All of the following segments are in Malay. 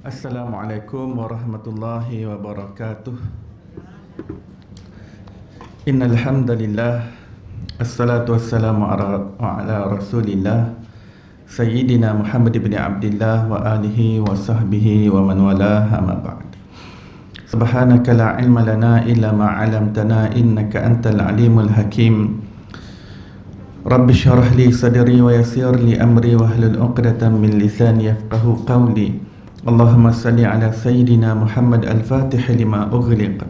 Assalamualaikum warahmatullahi wabarakatuh. Innal hamdalillah, assalatu wassalamu ala Rasulillah Sayyidina Muhammad ibn Abdillah wa alihi wa sahbihi wa man walah, amma ba'd. Subhanaka la ilma lana illa ma 'allamtana innaka antal alimul hakim. Rabbi syrah li sadri wa yassir li amri wa hlul 'uqdatam min lisani yafqahu qawli. Allahumma salli ala Sayyidina Muhammad al-Fatih lima ughliq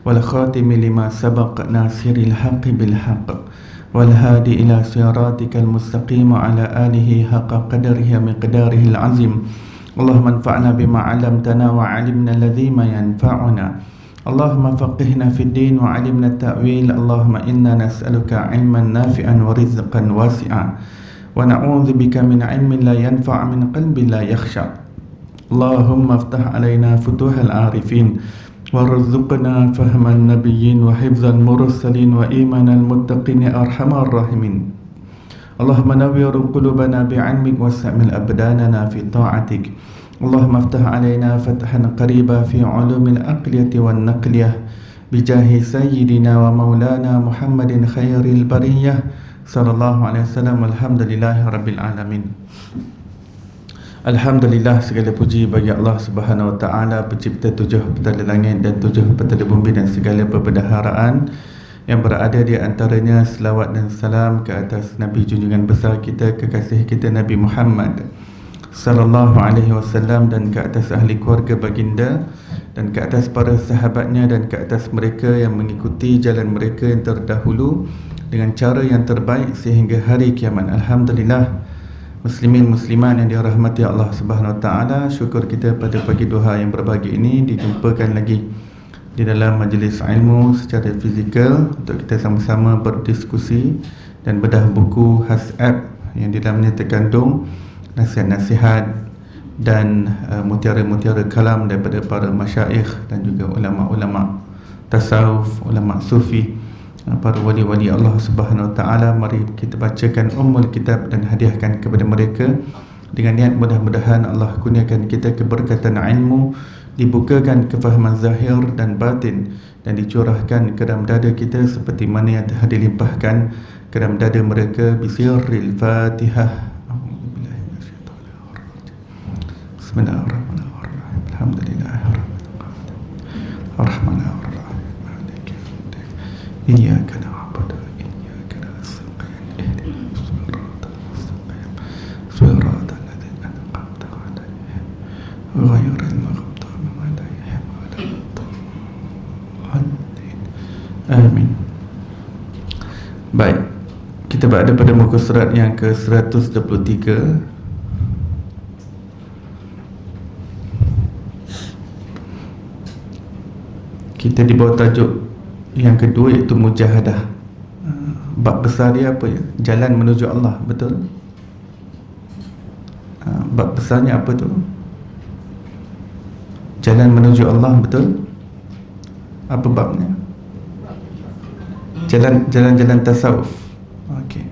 wal khatimi lima sabaq nasiril haqqi bil haqq wal hadi ila siratikal mustaqim ala alihi haqqa qadrihi wa miqdarihi al-azim. Allahumma anfa'na bima 'allamtana wa 'allimna alladhi ma yanfa'una. Allahumma faqihna fid din wa 'allimna at-ta'wil. Allahumma inna nas'aluka 'ilman nafi'an wa rizqan wasi'a wa na'udzu bika min 'ilmin la yanfa' min qalbin la yakhsha. Allahumma aftah alaina futuhal arifin warzuqna fahman nabiyyin wa hifzal mursalin wa imanal muttaqin ya arhamar rahimin. Allahumma nawwir qulubana bi'ilmik was'amil abdanana fi ta'atik. Allahumma aftah alaina fathan qariba fi ulumil aqliyati wan naqliyah bijahi sayyidina wa maulana Muhammadin khairil bariyah sallallahu alaihi wasallam. Alhamdulillahi rabbil alamin. Alhamdulillah, segala puji bagi Allah Subhanahu Wa Taala, pencipta tujuh petala langit dan tujuh petala bumi dan segala perbendaharaan yang berada di antaranya. Selawat dan salam ke atas Nabi junjungan besar kita, kekasih kita Nabi Muhammad sallallahu alaihi wasallam, dan ke atas ahli keluarga baginda, dan ke atas para sahabatnya, dan ke atas mereka yang mengikuti jalan mereka yang terdahulu dengan cara yang terbaik sehingga hari kiamat. Alhamdulillah, muslimin muslimat yang dirahmati Allah Subhanahu Wa Taala, syukur kita pada pagi duha yang berbahagia ini dijumpakan lagi di dalam majlis ilmu secara fizikal untuk kita sama-sama berdiskusi dan bedah buku HASAB yang di dalamnya terkandung nasihat-nasihat dan mutiara-mutiara kalam daripada para masyayikh dan juga ulama-ulama tasawuf, ulama sufi, para wali-wali Allah Subhanahu Wa Taala. Mari kita bacakan ummul kitab dan hadiahkan kepada mereka dengan niat mudah-mudahan Allah kurniakan kita keberkatan ilmu, dibukakan kefahaman zahir dan batin, dan dicurahkan ke dalam dada kita seperti mana yang telah dilimpahkan ke dalam dada mereka. Bisirril Fatihah. Bismillahirrahmanirrahim. Alhamdulillahirrahmanirrahim. Ar-Rahmanirrahim. Iyyaka na'budu wa iyyaka nasta'in. Ihdinas siratal mustaqim. Siratal ladzina an'amta 'alaihim ghairil maghdubi 'alaihim waladdallin. Amin. Baik, kita berada pada muka surat yang ke-123. Kita di bawah tajuk yang kedua, iaitu mujahadah. Bab besar dia apa ya? Jalan menuju Allah, betul? Bab besarnya apa tu? Jalan menuju Allah, betul? Apa babnya? Jalan-jalan tasawuf. Okey.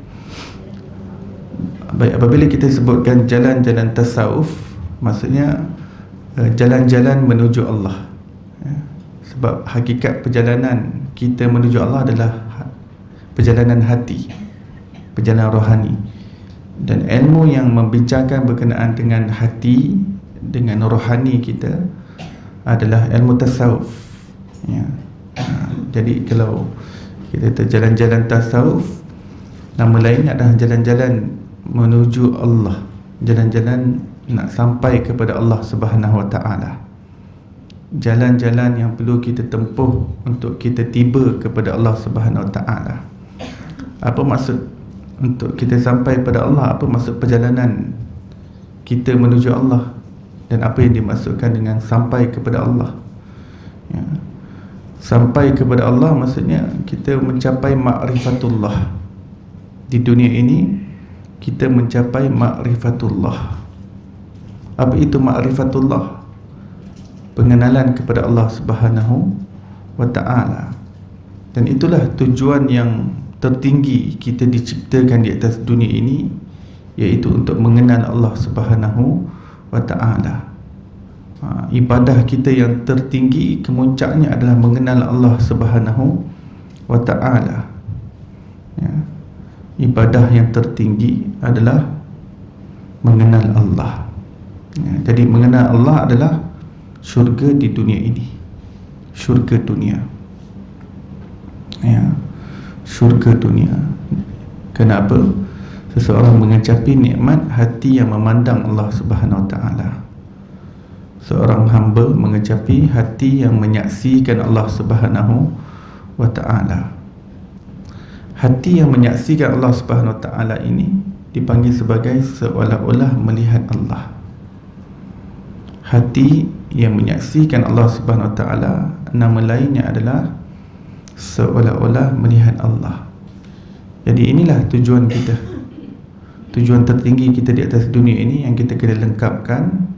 Baik, apabila kita sebutkan jalan-jalan tasawuf, maksudnya jalan-jalan menuju Allah. Sebab hakikat perjalanan kita menuju Allah adalah perjalanan hati, perjalanan rohani. Dan ilmu yang membincangkan berkenaan dengan hati, dengan rohani kita adalah ilmu tasawuf ya. Jadi kalau kita terjalan-jalan tasawuf, nama lain adalah jalan-jalan menuju Allah, jalan-jalan nak sampai kepada Allah Subhanahu Wa Taala. Jalan-jalan yang perlu kita tempuh untuk kita tiba kepada Allah Subhanahu Wa Taala. Apa maksud untuk kita sampai pada Allah? Apa maksud perjalanan kita menuju Allah? Dan apa yang dimaksudkan dengan sampai kepada Allah ya. Sampai kepada Allah maksudnya kita mencapai ma'rifatullah. Di dunia ini kita mencapai ma'rifatullah. Apa itu ma'rifatullah? Pengenalan kepada Allah Subhanahu Wa Taala. Dan itulah tujuan yang tertinggi kita diciptakan di atas dunia ini, iaitu untuk mengenal Allah Subhanahu wa ta'ala. Ibadah kita yang tertinggi, kemuncaknya adalah mengenal Allah Subhanahu wa ta'ala. Ya. Ibadah yang tertinggi adalah mengenal Allah. Ya. Jadi mengenal Allah adalah syurga di dunia ini, syurga dunia. Ya. Syurga dunia. Kenapa? Seseorang mengecapi nikmat hati yang memandang Allah Subhanahu wa ta'ala. Seorang hamba mengecapi hati yang menyaksikan Allah Subhanahu wa ta'ala. Hati yang menyaksikan Allah Subhanahu wa ta'ala ini dipanggil sebagai seolah-olah melihat Allah. Hati yang menyaksikan Allah Subhanahu wa ta'ala, nama lainnya adalah seolah-olah melihat Allah. Jadi inilah tujuan kita, tujuan tertinggi kita di atas dunia ini yang kita kena lengkapkan.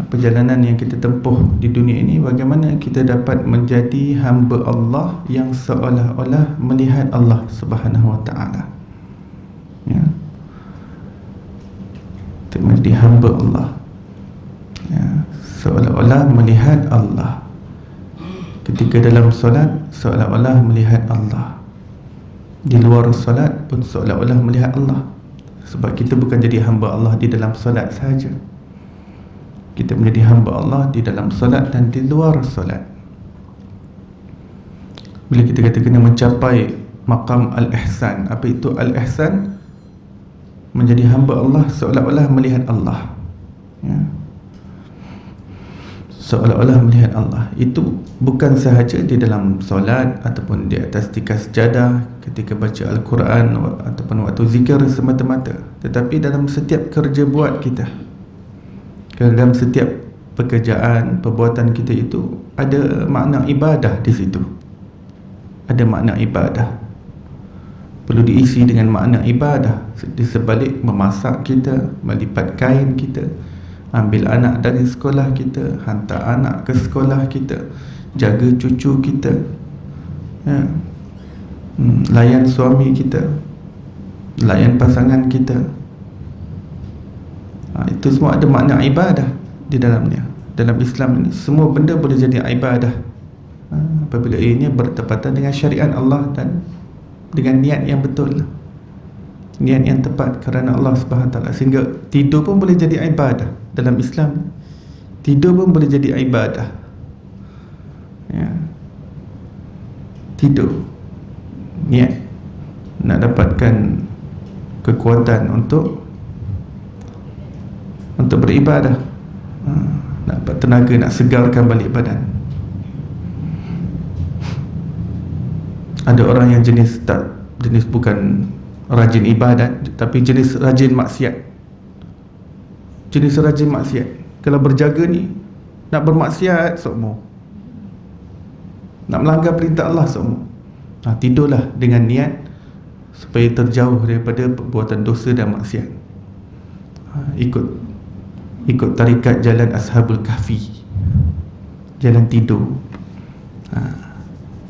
Perjalanan yang kita tempuh di dunia ini, bagaimana kita dapat menjadi hamba Allah yang seolah-olah melihat Allah Subhanahu wa ta'ala. Ya. Kita menjadi hamba Allah, ya, seolah-olah melihat Allah. Ketika dalam solat, seolah-olah melihat Allah. Di luar solat pun seolah-olah melihat Allah. Sebab kita bukan jadi hamba Allah di dalam solat sahaja, kita menjadi hamba Allah di dalam solat dan di luar solat. Bila kita kata kena mencapai maqam al-ihsan, apa itu al-ihsan? Menjadi hamba Allah seolah-olah melihat Allah, ya. Seolah-olah melihat Allah. Itu bukan sahaja di dalam solat ataupun di atas tikas sejadah ketika baca Al-Quran ataupun waktu zikir semata-mata, tetapi dalam setiap kerja buat kita, dalam setiap pekerjaan, perbuatan kita itu ada makna ibadah di situ. Ada makna ibadah, perlu diisi dengan makna ibadah. Di sebalik memasak kita, melipat kain kita, ambil anak dari sekolah kita, hantar anak ke sekolah kita, jaga cucu kita, ya. Layan suami kita, layan pasangan kita. Itu semua ada makna ibadah di dalamnya. Dalam Islam ini semua benda boleh jadi ibadah apabila ianya bertepatan dengan syariat Allah dan dengan niat yang betul, niat yang tepat kerana Allah Subhanahu wa ta'ala. Sehingga tidur pun boleh jadi ibadah dalam Islam. Tidur pun boleh jadi ibadah, ya. Tidur, niat nak dapatkan kekuatan untuk beribadah, nak dapat tenaga, nak segarkan balik badan. Ada orang yang jenis bukan rajin ibadat, tapi jenis rajin maksiat. Jenis rajin maksiat. Kalau berjaga ni, nak bermaksiat semua, nak melanggar perintah Allah semua. Tidurlah dengan niat supaya terjauh daripada perbuatan dosa dan maksiat. Ikut tarikat jalan Ashabul Kahfi, jalan tidur.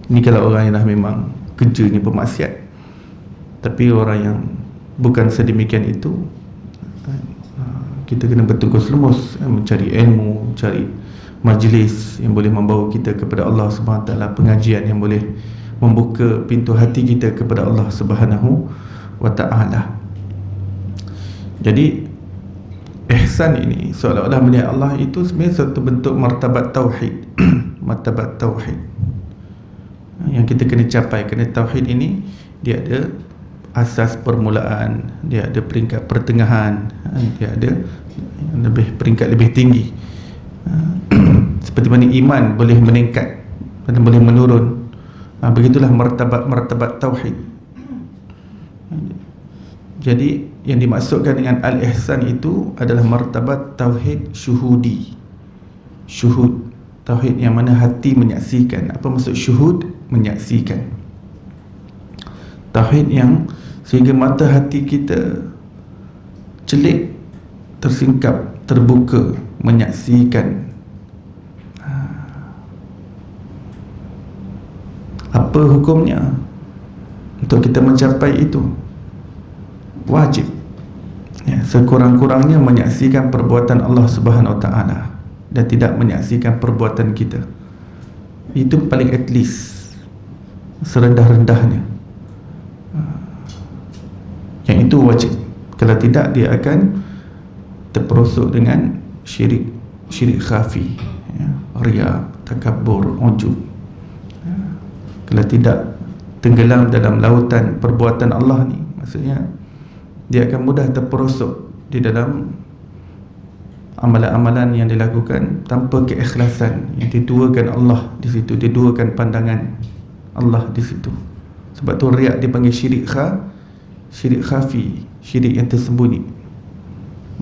Ini kalau orang yang dah memang kerjanya pemaksiat. Tapi orang yang bukan sedemikian itu, kita kena bertungkus lumus mencari ilmu, mencari majlis yang boleh membawa kita kepada Allah Subhanahu wa ta'ala, pengajian yang boleh membuka pintu hati kita kepada Allah Subhanahu wa ta'ala. Jadi ihsan ini, seolah-olah melihat Allah, itu sebenarnya satu bentuk martabat tauhid. Martabat tauhid yang kita kena capai. Kerana tauhid ini dia ada asas permulaan, dia ada peringkat pertengahan, dia ada peringkat lebih tinggi. Seperti mana iman boleh meningkat dan boleh menurun, begitulah martabat tauhid. Jadi yang dimaksudkan dengan al-ihsan itu adalah martabat tauhid syuhudi. Syuhud, tauhid yang mana hati menyaksikan. Apa maksud syuhud? Menyaksikan. Tauhid yang sehingga mata hati kita celik, tersingkap, terbuka, menyaksikan apa hukumnya. Untuk kita mencapai itu wajib, ya, sekurang-kurangnya menyaksikan perbuatan Allah Subhanahu wa ta'ala. dan tidak menyaksikan perbuatan kita. Itu paling at least, serendah-rendahnya. Yang itu wajib. Kalau tidak, dia akan terperosok dengan syirik khafi, ya, riya, takabbur, ujub. Kalau tidak, tenggelam dalam lautan perbuatan Allah ni, maksudnya dia akan mudah terperosok di dalam amalan-amalan yang dilakukan tanpa keikhlasan, yang diduakan Allah di situ, diduakan pandangan Allah di situ. Sebab tu riak dipanggil syirik khafi, syirik yang tersembunyi,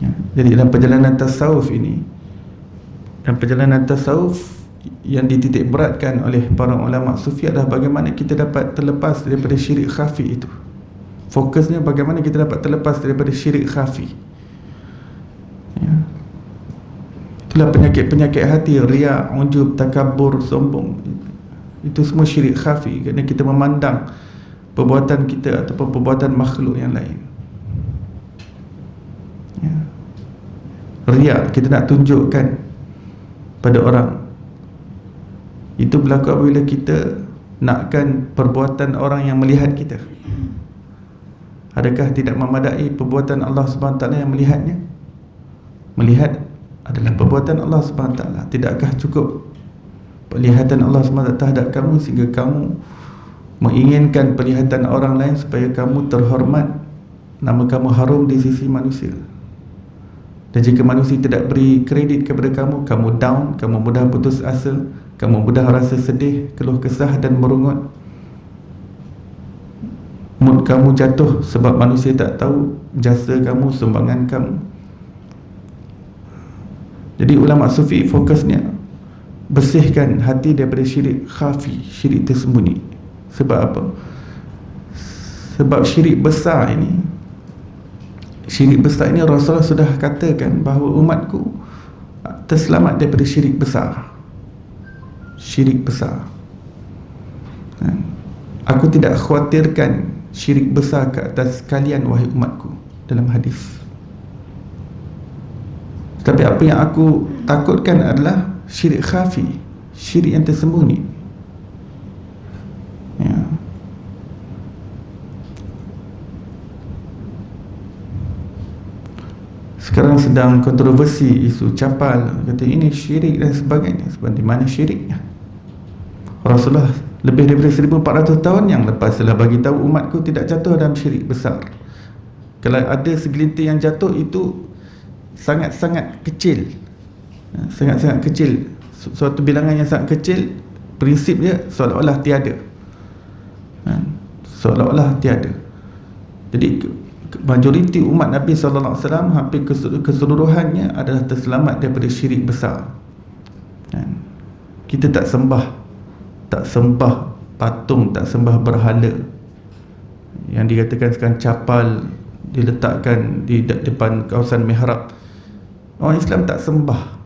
ya. Jadi dalam perjalanan tasawuf ini, yang dititik beratkan oleh para ulama sufi adalah bagaimana kita dapat terlepas daripada syirik khafi itu. Fokusnya bagaimana kita dapat terlepas daripada syirik khafi, ya. Itulah penyakit-penyakit hati, riya, ujub, takabur, sombong. Itu semua syirik khafi, kerana kita memandang perbuatan kita ataupun perbuatan makhluk yang lain, ya. Riya, kita nak tunjukkan pada orang. Itu berlaku apabila kita nakkan perbuatan orang yang melihat kita. Adakah tidak memadai perbuatan Allah SWT yang melihatnya? Melihat adalah perbuatan Allah SWT. Tidakkah cukup penglihatan Allah SWT terhadap kamu sehingga kamu menginginkan penglihatan orang lain supaya kamu terhormat, nama kamu harum di sisi manusia? Dan jika manusia tidak beri kredit kepada kamu, kamu down, kamu mudah putus asa, kamu mudah rasa sedih, keluh kesah dan merungut. Mood kamu jatuh sebab manusia tak tahu jasa kamu, sumbangan kamu. Jadi ulama sufi fokusnya bersihkan hati daripada syirik khafi, syirik tersembunyi. Sebab apa? Sebab syirik besar ini Rasulullah sudah katakan bahawa umatku terselamat daripada syirik besar. Syirik besar. Aku tidak khawatirkan syirik besar ke atas kalian, wahai umatku, dalam hadis. Tapi apa yang aku takutkan adalah syirik khafi, syirik yang tersembunyi, ya. Sekarang sedang kontroversi isu capal, kata ini syirik dan sebagainya. Sebab di mana syiriknya? Rasulullah lebih daripada 1400 tahun yang lepas telah bagi tahu umatku tidak jatuh dalam syirik besar. Kalau ada segelintir yang jatuh, itu sangat-sangat kecil, sangat-sangat kecil. Suatu bilangan yang sangat kecil, prinsip dia seolah-olah tiada, seolah-olah tiada. Jadi majoriti umat Nabi SAW, hampir keseluruhannya adalah terselamat daripada syirik besar. Kita tak sembah patung, tak sembah berhala. Yang dikatakan sekarang capal diletakkan di depan kawasan mihrab. Orang Islam tak sembah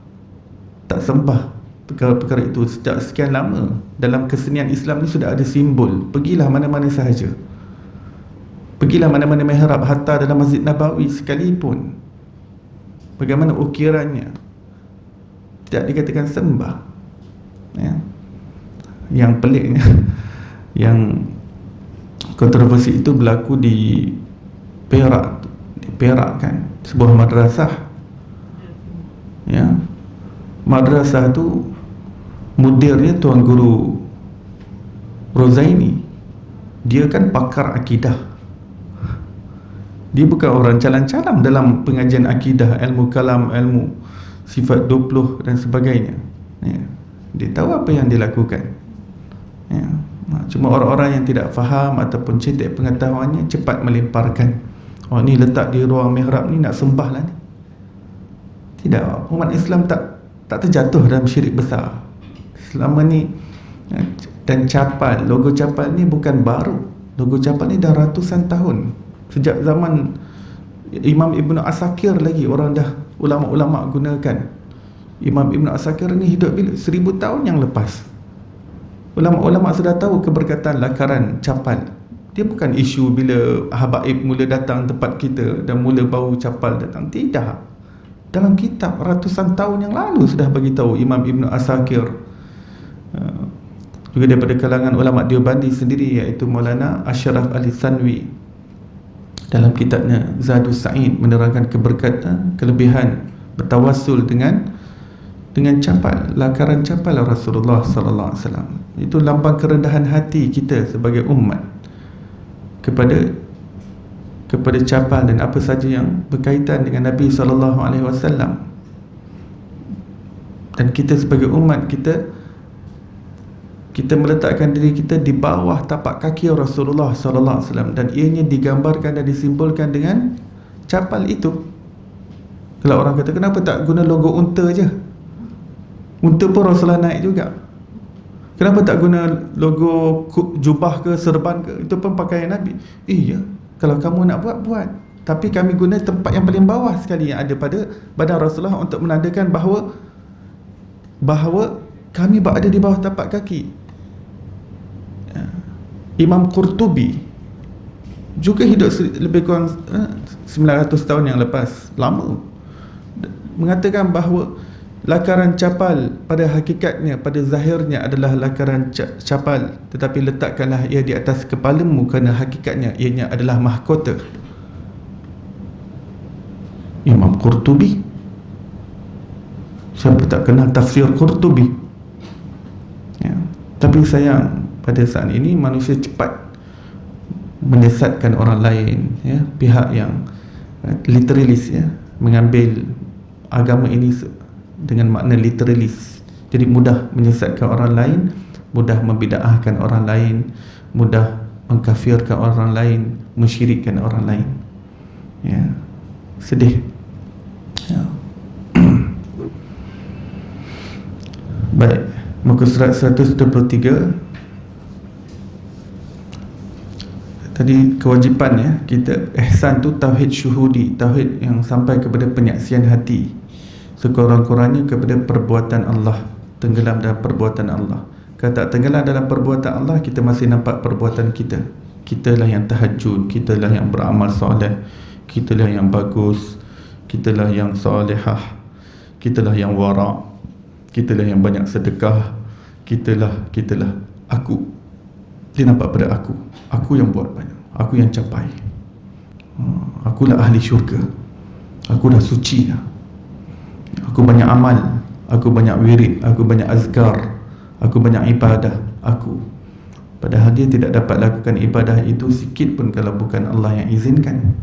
perkara-perkara itu. Sejak sekian lama dalam kesenian Islam ni sudah ada simbol. Pergilah mana-mana sahaja, pergilah mana-mana mihrab, hatta dalam Masjid Nabawi sekalipun, bagaimana ukirannya, tidak dikatakan sembah, ya. Yang peliknya, yang kontroversi itu berlaku di Perak kan, sebuah madrasah, ya. Madrasah tu mudirnya Tuan Guru Rozaini. Dia kan pakar akidah. Dia bukan orang calang-calang dalam pengajian akidah, ilmu kalam, ilmu sifat 20 dan sebagainya, ya. Dia tahu apa yang dia lakukan, ya. Cuma orang-orang yang tidak faham ataupun cetek pengetahuannya cepat melemparkan, oh ni letak di ruang mihrab ni nak sembah lah ni. Tidak, umat Islam tak terjatuh dalam syirik besar selama ni. Dan capal, logo capal ni bukan baru. Logo capal ni dah ratusan tahun. Sejak zaman Imam Ibn Asakir lagi orang dah, ulama-ulama gunakan. Imam Ibn Asakir ni hidup bila 1000 tahun yang lepas. Ulama-ulama sudah tahu keberkatan lakaran capal. Dia bukan isu bila habaib mula datang tempat kita dan mula bau capal datang. Tidak. dalam kitab ratusan tahun yang lalu sudah bagi tahu. Imam Ibn Asakir, juga daripada kalangan ulama Deobandi sendiri, iaitu Maulana Ashraf Ali Thanwi, dalam kitabnya Zadus Sa'id menerangkan kelebihan bertawassul dengan capal, lakaran capal Rasulullah sallallahu alaihi wasallam. Itu lambang kerendahan hati kita sebagai umat kepada capal dan apa saja yang berkaitan dengan Nabi sallallahu alaihi wasallam. Dan kita sebagai umat, kita meletakkan diri kita di bawah tapak kaki Rasulullah sallallahu alaihi wasallam, dan ianya digambarkan dan disimbolkan dengan capal itu. Kalau orang kata, kenapa tak guna logo unta je? Unta pun Rasulullah naik juga. Kenapa tak guna logo jubah ke serban ke? Itu pun pakaian Nabi. Ya, kalau kamu nak buat. Tapi kami guna tempat yang paling bawah sekali yang ada pada badan Rasulullah untuk menandakan bahawa kami berada di bawah tapak kaki. Imam Qurtubi juga hidup lebih kurang 900 tahun yang lepas, lama, mengatakan bahawa lakaran capal pada hakikatnya, pada zahirnya adalah lakaran capal, tetapi letakkanlah ia di atas kepalamu kerana hakikatnya ianya adalah mahkota. Imam Qurtubi, siapa tak kenal tafsir Qurtubi? Ya. Tapi sayang, pada saat ini manusia cepat menyesatkan orang lain, ya, pihak yang literalis, ya, mengambil agama ini dengan makna literalis. Jadi mudah menyesatkan orang lain, mudah membid'ahkan orang lain, mudah mengkafirkan orang lain, mensyirikkan orang lain. Ya, sedih. Ya. Baik, muka surat 123. Tadi kewajipan, ya, kita ihsan tu tauhid syuhudi, tauhid yang sampai kepada penyaksian hati, sekurang-kurangnya kepada perbuatan Allah, tenggelam dalam perbuatan Allah. Kalau tak tenggelam dalam perbuatan Allah, kita masih nampak perbuatan kita. Kitalah yang tahajud, kitalah yang beramal soleh, kitalah yang bagus, kitalah yang solehah, kitalah yang wara', kitalah yang banyak sedekah, kitalah aku. Dia nampak pada aku yang buat banyak, aku yang capai, akulah ahli syurga, aku dah suci dah, aku banyak amal, aku banyak wirid, aku banyak azkar, aku banyak ibadah, aku. Padahal dia tidak dapat lakukan ibadah itu sikit pun kalau bukan Allah yang izinkan,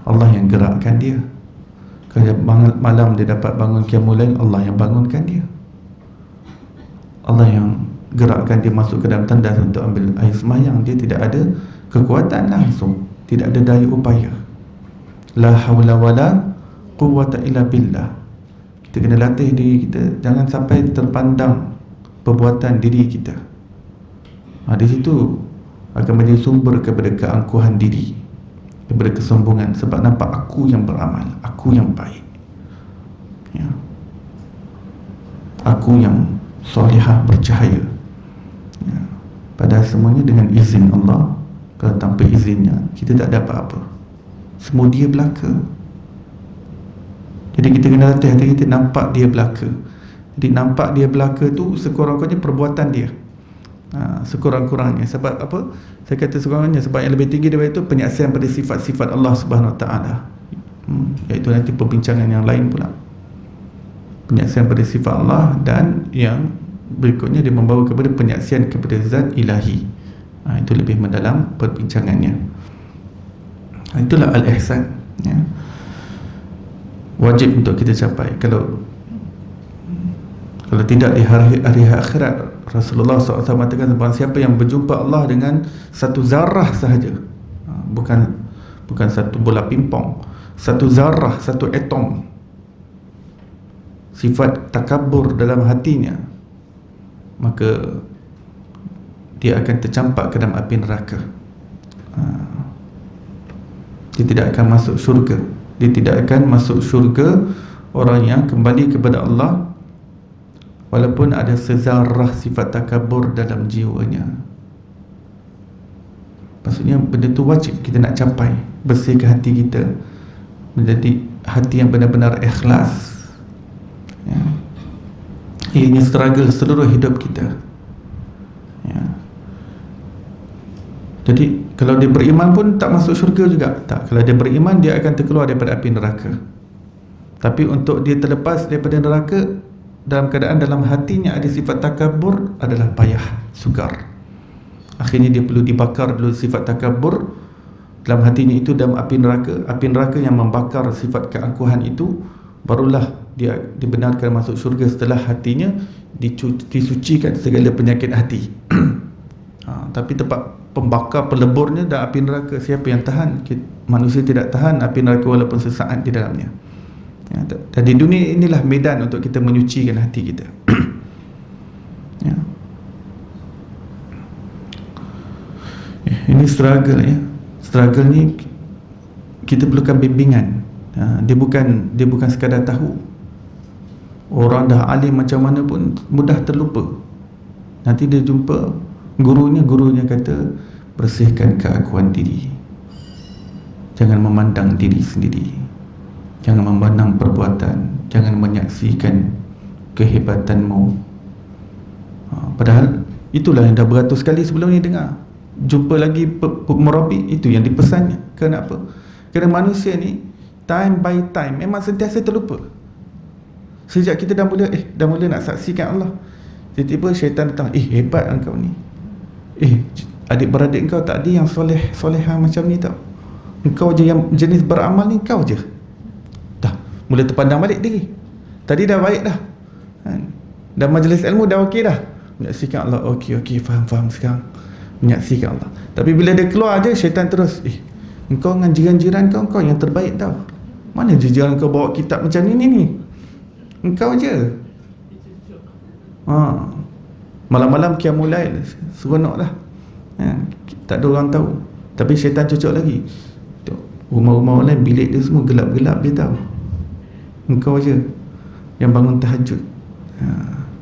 Allah yang gerakkan dia. Kalau malam dia dapat bangun qiyamul lail, Allah yang bangunkan dia, Allah yang gerakkan dia masuk ke dalam tandas untuk ambil air sembahyang. Dia tidak ada kekuatan langsung, tidak ada daya upaya. La haula wala quwwata illa billah. Kita kena latih diri kita, jangan sampai terpandang perbuatan diri kita. Di situ akan menjadi sumber kepada keangkuhan diri, kepada kesombongan, sebab nampak aku yang beramal, aku yang baik, ya, aku yang solihah bercahaya, ya. Padahal semuanya dengan izin Allah. Kalau tanpa izinnya, kita tak dapat apa, semua dia belaka. Jadi kita kena latih hati kita nampak dia belaka. Jadi nampak dia belaka tu sekurang-kurangnya perbuatan dia, sekurang-kurangnya. Sebab apa? Saya kata sekurang-kurangnya sebab yang lebih tinggi daripada itu penyaksian pada sifat-sifat Allah Subhanahu Wa Taala, iaitu nanti perbincangan yang lain pula. Penyaksian pada sifat Allah, dan yang berikutnya dia membawa kepada penyaksian kepada zat ilahi. Itu lebih mendalam perbincangannya. Itulah al-ihsan, ya, wajib untuk kita capai. Kalau tidak di hari akhirat, Rasulullah SAW mengatakan, siapa yang berjumpa Allah dengan satu zarah sahaja, bukan satu bola pimpong, satu zarah, satu atom, sifat takabur dalam hatinya, maka dia akan tercampak ke dalam api neraka. Dia tidak akan masuk syurga. Dia tidak akan masuk syurga orang yang kembali kepada Allah walaupun ada sezarah sifat takabur dalam jiwanya. Maksudnya benda tu wajib kita nak capai, bersihkan hati kita menjadi hati yang benar-benar ikhlas, ya, ianya struggle seluruh hidup kita, ya. Jadi kalau dia beriman pun tak masuk syurga juga, tak. Kalau dia beriman, dia akan terkeluar daripada api neraka. Tapi untuk dia terlepas daripada neraka dalam keadaan dalam hatinya ada sifat takabur adalah payah, sukar. Akhirnya dia perlu dibakar dulu sifat takabur dalam hatinya itu dalam api neraka. Api neraka yang membakar sifat keangkuhan itu, barulah dia dibenarkan masuk syurga setelah hatinya disucikan segala penyakit hati. Tapi tempat pembakar peleburnya dan api neraka, siapa yang tahan? Manusia tidak tahan api neraka walaupun sesaat di dalamnya, ya. Dan di dunia inilah medan untuk kita menyucikan hati kita. Ya. Ini struggle, ya. Struggle ni kita perlukan bimbingan. Dia bukan sekadar tahu. Orang dah alim macam mana pun mudah terlupa. Nanti dia jumpa gurunya kata, bersihkan keakuan diri, jangan memandang diri sendiri, jangan memandang perbuatan, jangan menyaksikan kehebatanmu. Padahal itulah yang dah beratus kali sebelum ni dengar. Jumpa lagi murabi, itu yang dipesannya. Kenapa? Kerana manusia ni time by time memang sentiasa terlupa. Sejak kita dah mula nak saksikan Allah, tiba-tiba syaitan datang, hebat engkau ni, adik-beradik engkau tak ada yang soleha macam ni tau. Engkau je yang jenis beramal ni, kau je. Dah mula terpandang balik diri. Tadi dah baik dah, dah majlis ilmu dah okey dah, menyaksikan Allah, okey, faham sekarang, menyaksikan Allah. Tapi bila dia keluar je, syaitan terus, engkau dengan jiran-jiran kau yang terbaik tau. Mana jiran kau bawa kitab macam ni? Engkau je. Malam-malam qiyamul lail seronok dah, tak ada orang tahu. Tapi syaitan cocok lagi. Rumah-rumah lain, bilik dia semua gelap-gelap, dia tahu. Engkau je yang bangun tahajud,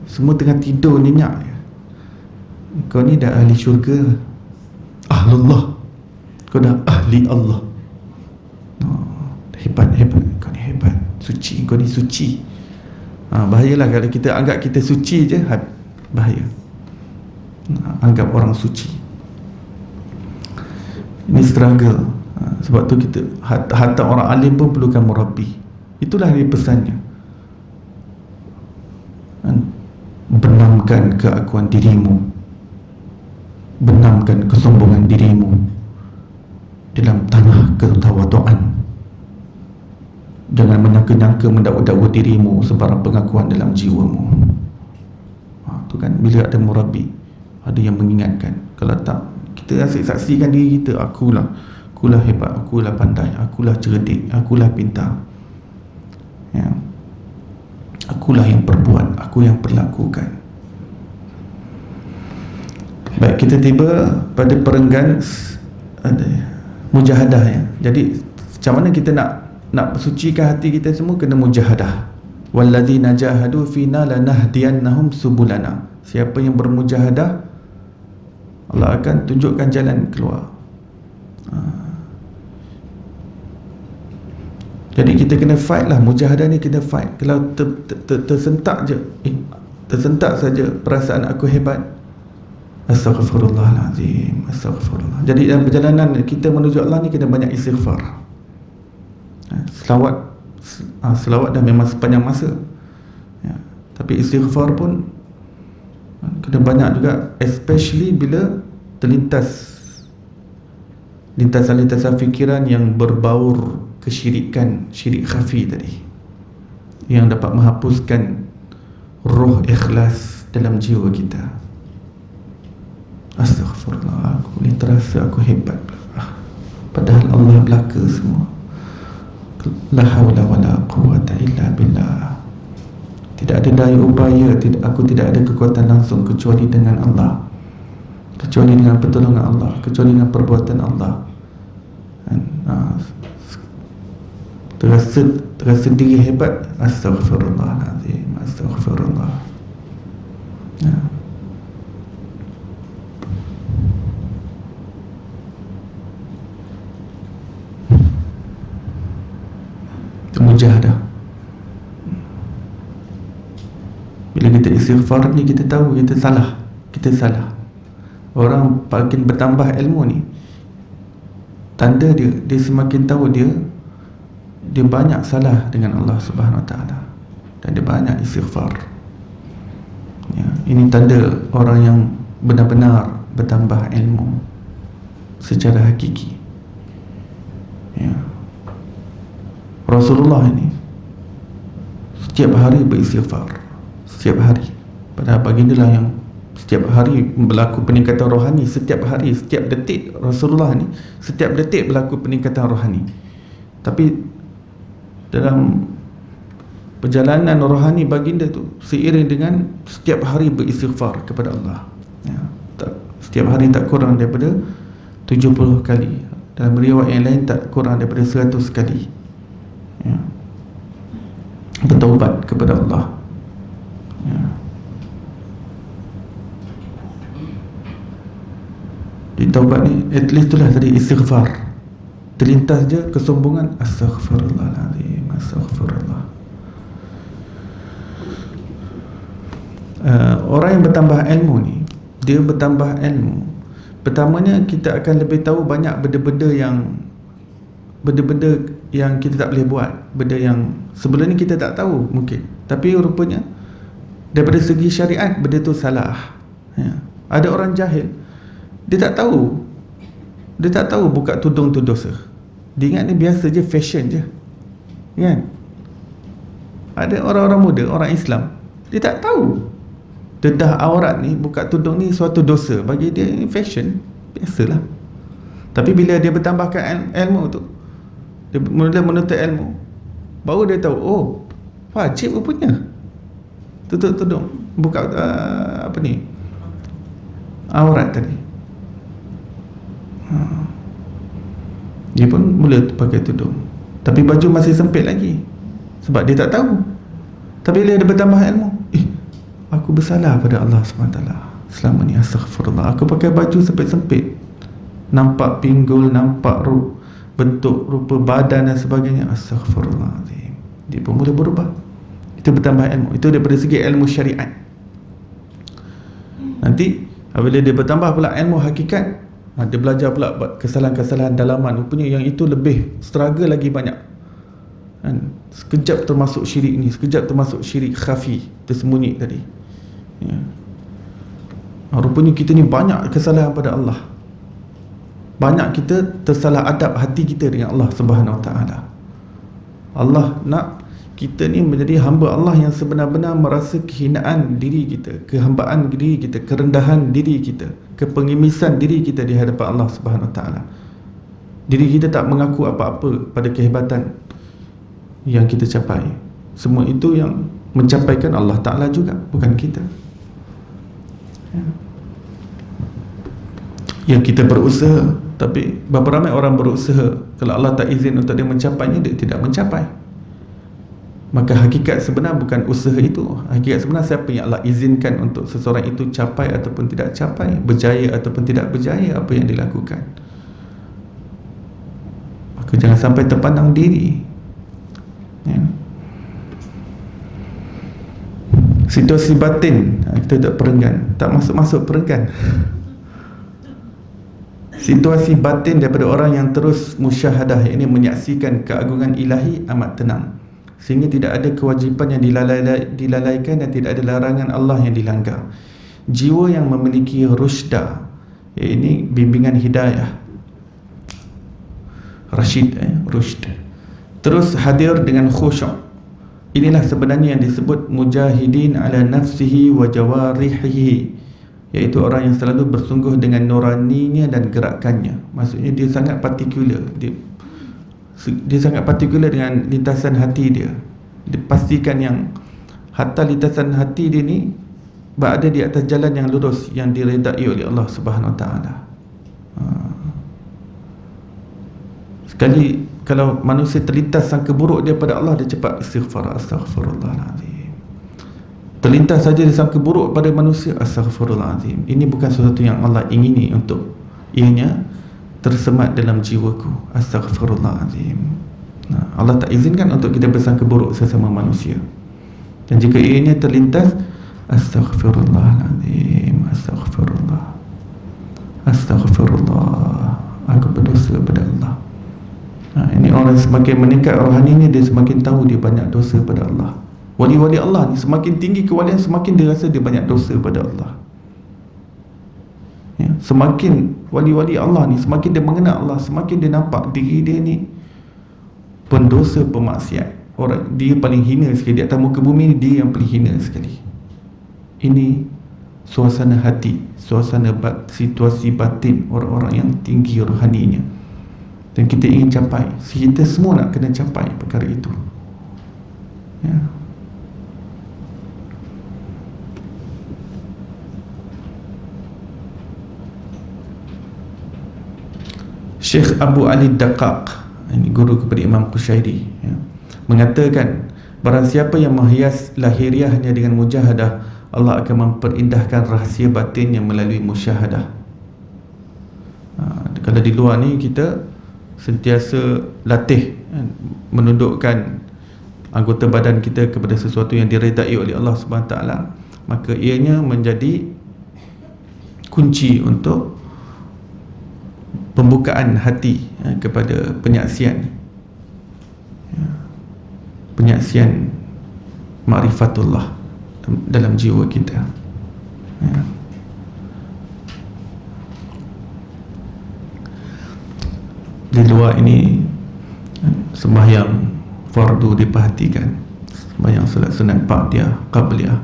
semua tengah tidur nyenyak. Kau ni dah ahli syurga, ahlullah. Kau dah ahli Allah. Hebat. Kau ni hebat, suci. Kau ni suci. Bahayalah kalau kita anggap kita suci je, bahaya. Anggap orang suci. Ini struggle. Sebab tu kita hatta orang alim pun perlukan murabi. Itulah dia pesannya. Benamkan keakuan dirimu, benamkan kesombongan dirimu dalam tanah ketawaduan. Jangan menyangka-nyangka mendakwa-dakwa dirimu sebarang pengakuan dalam jiwamu. Tu kan, bila ada murabi, ada yang mengingatkan. Kalau tak, kita asyik saksikan diri kita, akulah hebat, akulah pandai, akulah cerdik, akulah pintar, ya. Akulah yang perbuat, aku yang perlakukan. Baik, kita tiba pada perenggan mujahadah, ya. Jadi macam mana kita nak sucikan hati kita semua? Kena mujahadah. Walladzina jahadu fina lanahdiyannahum subulana. Siapa yang bermujahadah, Allah akan tunjukkan jalan keluar. Jadi kita kena fight lah. Mujahadah ni kena fight. Kalau tersentak je, tersentak saja perasaan aku hebat, astaghfirullahalazim, astaghfirullah. Jadi dalam perjalanan kita menuju Allah ni kena banyak istighfar. Selawat dah memang sepanjang masa, ya. Tapi istighfar pun kena banyak juga, especially bila terlintas lintasan-lintasan fikiran yang berbaur kesyirikan, syirik khafi tadi, yang dapat menghapuskan roh ikhlas dalam jiwa kita. Astaghfirullah, aku boleh terasa aku hebat, padahal Allah belaka semua. La hawla wa la quwwata illa billah. Tidak ada daya upaya, aku tidak ada kekuatan langsung kecuali dengan Allah, kecuali dengan pertolongan Allah, kecuali dengan perbuatan Allah. Terasa diri hebat, astaghfirullahalazim, astaghfirullah, ya. mujahadah. Bila kita istighfar ni, kita tahu kita salah. Orang makin bertambah ilmu ni, tanda dia semakin tahu dia banyak salah dengan Allah Subhanahu Wa Taala, dan dia banyak istighfar. Ya, ini tanda orang yang benar-benar bertambah ilmu secara hakiki. Ya. Rasulullah ini setiap hari beristighfar, setiap hari. Padahal baginda lah yang setiap hari berlaku peningkatan rohani. Setiap hari, setiap detik Rasulullah ni, setiap detik berlaku peningkatan rohani. Tapi dalam perjalanan rohani baginda tu, seiring dengan setiap hari beristighfar kepada Allah, ya, setiap hari tak kurang daripada 70 kali. Dalam riwayat yang lain tak kurang daripada 100 kali, ya, bertaubat kepada Allah, ya. Di taubat ni, at least itulah tadi istighfar. Terlintas je kesombongan, astaghfirullahaladzim, astaghfirullah. Orang yang bertambah ilmu ni, dia bertambah ilmu, pertamanya kita akan lebih tahu banyak benda-benda yang kita tak boleh buat, benda yang sebelum ni kita tak tahu mungkin, tapi rupanya daripada segi syariat benda tu salah, ya. Ada orang jahil, dia tak tahu buka tudung tu dosa. Dia ingat ni biasa je, fashion je, kan? Ada orang-orang muda, orang Islam, dia tak tahu dedah aurat ni, buka tudung ni suatu dosa. Bagi dia fashion, biasalah. Tapi bila dia bertambahkan ilmu tu, dia mula menuntut ilmu, baru dia tahu, oh, wajib rupanya tutup tudung, buka aurat tadi. Dia pun mula pakai tudung, tapi baju masih sempit lagi, sebab dia tak tahu. Tapi bila dia bertambah ilmu, aku bersalah pada Allah SWT selama ni, astaghfirullah, aku pakai baju sempit-sempit, nampak pinggul, nampak bentuk rupa badan dan sebagainya, astaghfirullahaladzim. Dia pun mula berubah. Itu bertambah ilmu. Itu daripada segi ilmu syariat. Nanti bila dia bertambah pula ilmu hakikat, dia belajar pula kesalahan-kesalahan dalaman, rupanya yang itu lebih struggle lagi banyak, kan? Sekejap termasuk syirik ni, sekejap termasuk syirik khafi, tersembunyi tadi, ya. Rupanya kita ni banyak kesalahan pada Allah, banyak kita tersalah adab hati kita dengan Allah Subhanahu Wa Taala. Allah nak kita ni menjadi hamba Allah yang sebenar-benar merasa kehinaan diri kita, kehambaan diri kita, kerendahan diri kita, kepengimisan diri kita di hadapan Allah Subhanahu Wa Taala. Diri kita tak mengaku apa-apa pada kehebatan yang kita capai. Semua itu yang mencapaikan Allah Ta'ala juga, bukan kita, ya. Yang kita berusaha, tapi berapa ramai orang berusaha, kalau Allah tak izin untuk dia mencapainya, dia tidak mencapai. Maka hakikat sebenar bukan usaha itu. Hakikat sebenar siapa yang Allah izinkan untuk seseorang itu capai ataupun tidak capai, berjaya ataupun tidak berjaya apa yang dilakukan. Maka jangan sampai terpandang diri, ya. Situasi batin, kita tak perenggan, tak masuk-masuk perenggan. Situasi batin daripada orang yang terus musyahadah, ini menyaksikan keagungan ilahi, amat tenang, sehingga tidak ada kewajipan yang dilalaikan dan tidak ada larangan Allah yang dilanggar. Jiwa yang memiliki rusydah, ini bimbingan hidayah, rasyid, rusyd, terus hadir dengan khusyuk. Inilah sebenarnya yang disebut mujahidin ala nafsihi wa jawarihihi, iaitu orang yang selalu bersungguh dengan nuraninya dan gerakannya. Maksudnya dia sangat partikular, dia sangat partikular dengan lintasan hati dia. Dia pastikan yang hatta lintasan hati dia ni berada di atas jalan yang lurus, yang diredai oleh Allah Subhanahu Wa Taala. Sekali kalau manusia terlintas sangka buruk dia pada Allah, dia cepat istighfar, astaghfirullahaladzim. Terlintas saja dia sangka buruk pada manusia, astaghfirullahaladzim. Ini bukan sesuatu yang Allah ingini untuk ianya tersemat dalam jiwaku, astaghfirullahaladzim. Allah tak izinkan untuk kita bersangka buruk sesama manusia. Dan jika ianya terlintas, astaghfirullahaladzim, astaghfirullah, astaghfirullah, aku berdosa pada Allah. Ini orang semakin meningkat rohaninya, dia semakin tahu dia banyak dosa pada Allah. Wali-wali Allah ni semakin tinggi kewalian, semakin dia rasa dia banyak dosa pada Allah. Ya, semakin wali-wali Allah ni, semakin dia mengenal Allah, semakin dia nampak diri dia ni pendosa, pemaksiat. Orang dia paling hina sekali di atas muka bumi ni, dia yang paling hina sekali. Ini suasana hati, suasana situasi batin orang-orang yang tinggi rohaninya. Dan kita ingin capai, kita semua nak kena capai perkara itu. Ya. Syekh Abu Ali Daqqaq, ini guru kepada Imam Qushairi, ya, mengatakan, barang siapa yang menghias lahiriahnya dengan mujahadah, Allah akan memperindahkan rahsia batinnya melalui musyahadah. Kalau di luar ni kita sentiasa latih, menundukkan anggota badan kita kepada sesuatu yang diredai oleh Allah SWT, maka ianya menjadi kunci untuk pembukaan hati kepada penyaksian, penyaksian ma'rifatullah dalam jiwa kita. Di luar ini sembahyang fardu diperhatikan, sembahyang solat sunat ba'diyah, qabliyah,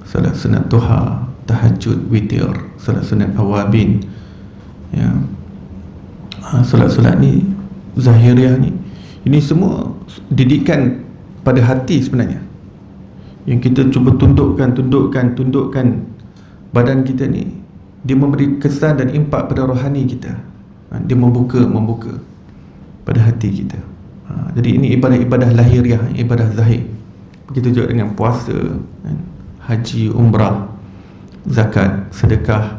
solat sunat duha, tahajud, witir, solat sunat awabin, ya. Solat-solat ni, zahiriah ni, ini semua didikan pada hati sebenarnya. Yang kita cuba tundukkan badan kita ni, dia memberi kesan dan impak pada rohani kita. Dia membuka pada hati kita. Jadi ini ibadah-ibadah lahiriah, ibadah zahir. Begitu juga dengan puasa, haji, umrah, zakat, sedekah.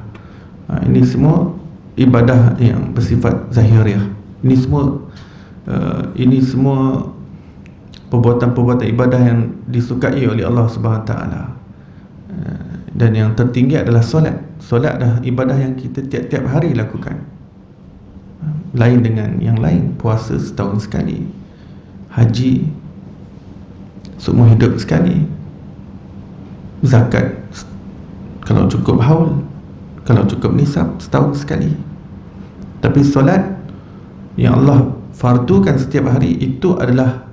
Ini semua ibadah yang bersifat zahiriah. Ini semua perbuatan-perbuatan ibadah yang disukai oleh Allah SWT. Dan yang tertinggi adalah solat. Solat adalah ibadah yang kita tiap-tiap hari lakukan, lain dengan yang lain. Puasa setahun sekali, haji seumur hidup sekali, zakat kalau cukup haul, kalau cukup nisab setahun sekali. Tapi solat yang Allah fardukan setiap hari, itu adalah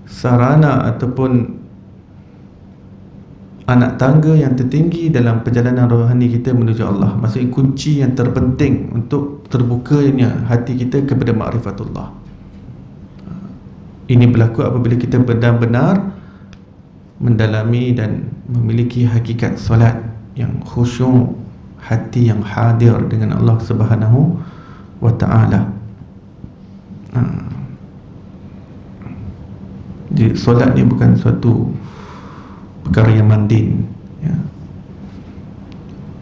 sarana ataupun anak tangga yang tertinggi dalam perjalanan rohani kita menuju Allah. Maksudnya kunci yang terpenting untuk terbukanya hati kita kepada ma'rifatullah. Ini berlaku apabila kita benar-benar mendalami dan memiliki hakikat solat yang khusyuk, hati yang hadir dengan Allah Subhanahu wa ta'ala. Jadi solat ni bukan suatu perkara yang mandin, ya.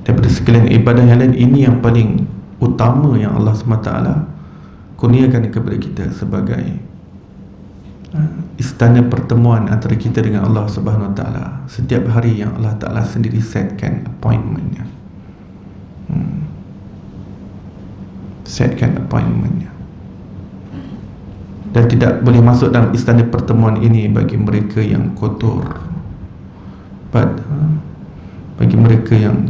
Daripada sekalian ibadah yang lain, ini yang paling utama yang Allah SWT kurniakan kepada kita sebagai istana pertemuan antara kita dengan Allah Subhanahu wa ta'ala. Setiap hari yang Allah Ta'ala sendiri setkan appointmentnya, setkan appointmentnya. Dan tidak boleh masuk dalam istana pertemuan ini bagi mereka yang kotor, bagi mereka yang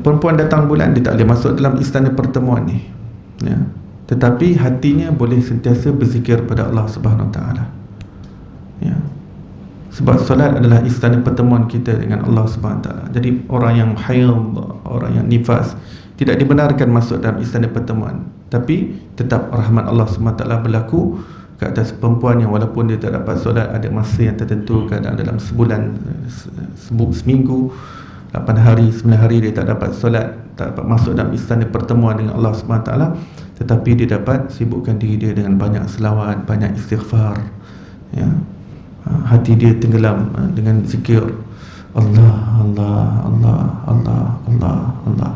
perempuan datang bulan, dia tak boleh masuk dalam istana pertemuan ni, ya. Tetapi hatinya boleh sentiasa berzikir pada Allah Subhanahu wa ta'ala, ya. Sebab solat adalah istana pertemuan kita dengan Allah Subhanahu wa ta'ala. Jadi orang yang haid, orang yang nifas tidak dibenarkan masuk dalam istana pertemuan. Tapi tetap rahmat Allah Subhanahu wa ta'ala berlaku ke atas perempuan yang walaupun dia tak dapat solat, ada masa yang tertentu, kadang dalam sebulan, seminggu, 8 hari, 9 hari dia tak dapat solat, tak dapat masuk dalam istana pertemuan dengan Allah Subhanahu wa ta'ala, tetapi dia dapat sibukkan diri dia dengan banyak selawat, banyak istighfar, ya. Hati dia tenggelam dengan zikir Allah, Allah, Allah, Allah, Allah, Allah.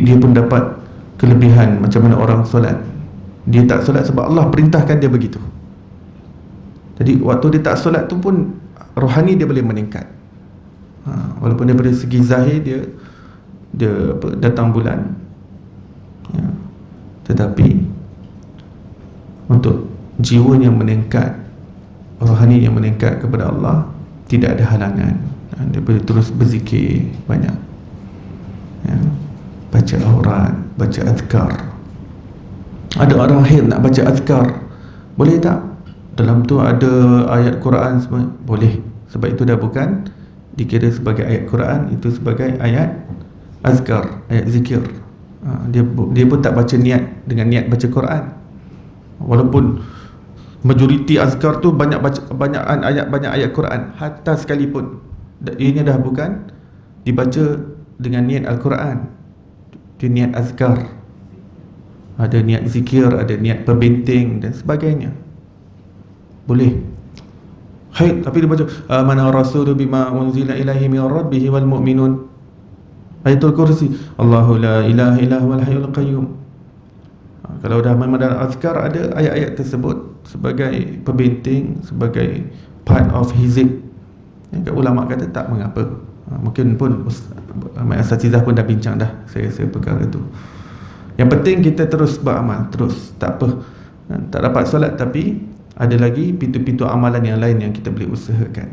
dia pun dapat kelebihan macam mana orang solat. Dia tak solat sebab Allah perintahkan dia begitu. Jadi waktu dia tak solat tu pun rohani dia boleh meningkat. Walaupun daripada segi zahir dia datang bulan, ya. Tetapi untuk jiwanya meningkat, rohani yang meningkat kepada Allah, tidak ada halangan. Dia boleh terus berzikir banyak, ya. Baca aurat, baca azkar. Ada orang akhir nak baca azkar, boleh tak? Dalam tu ada ayat Quran semua, boleh. Sebab itu dah bukan dikira sebagai ayat Quran, itu sebagai ayat azkar, ayat zikir. Dia pun tak baca niat dengan niat baca Quran. Walaupun majoriti azkar tu banyak ayat Quran, hatta sekalipun ini dah bukan dibaca dengan niat Al-Quran, dia niat azkar, ada niat zikir, ada niat perbenting dan sebagainya, boleh. Hai, tapi dia baca amana rasulu bima unzila ilaihi min rabbih wal mu'minun, ayatul kursi, Allahu la ilaha illa huwal hayyul qayyum. Kalau dah memang dalam azkar ada ayat-ayat tersebut sebagai perbenting, sebagai part of hizib, yang ulama kata tak mengapa. Mungkin pun asatizah pun dah bincang dah saya perkara tu. Yang penting kita terus beramal, terus, tak apa. Tak dapat solat tapi ada lagi pintu-pintu amalan yang lain yang kita boleh usahakan.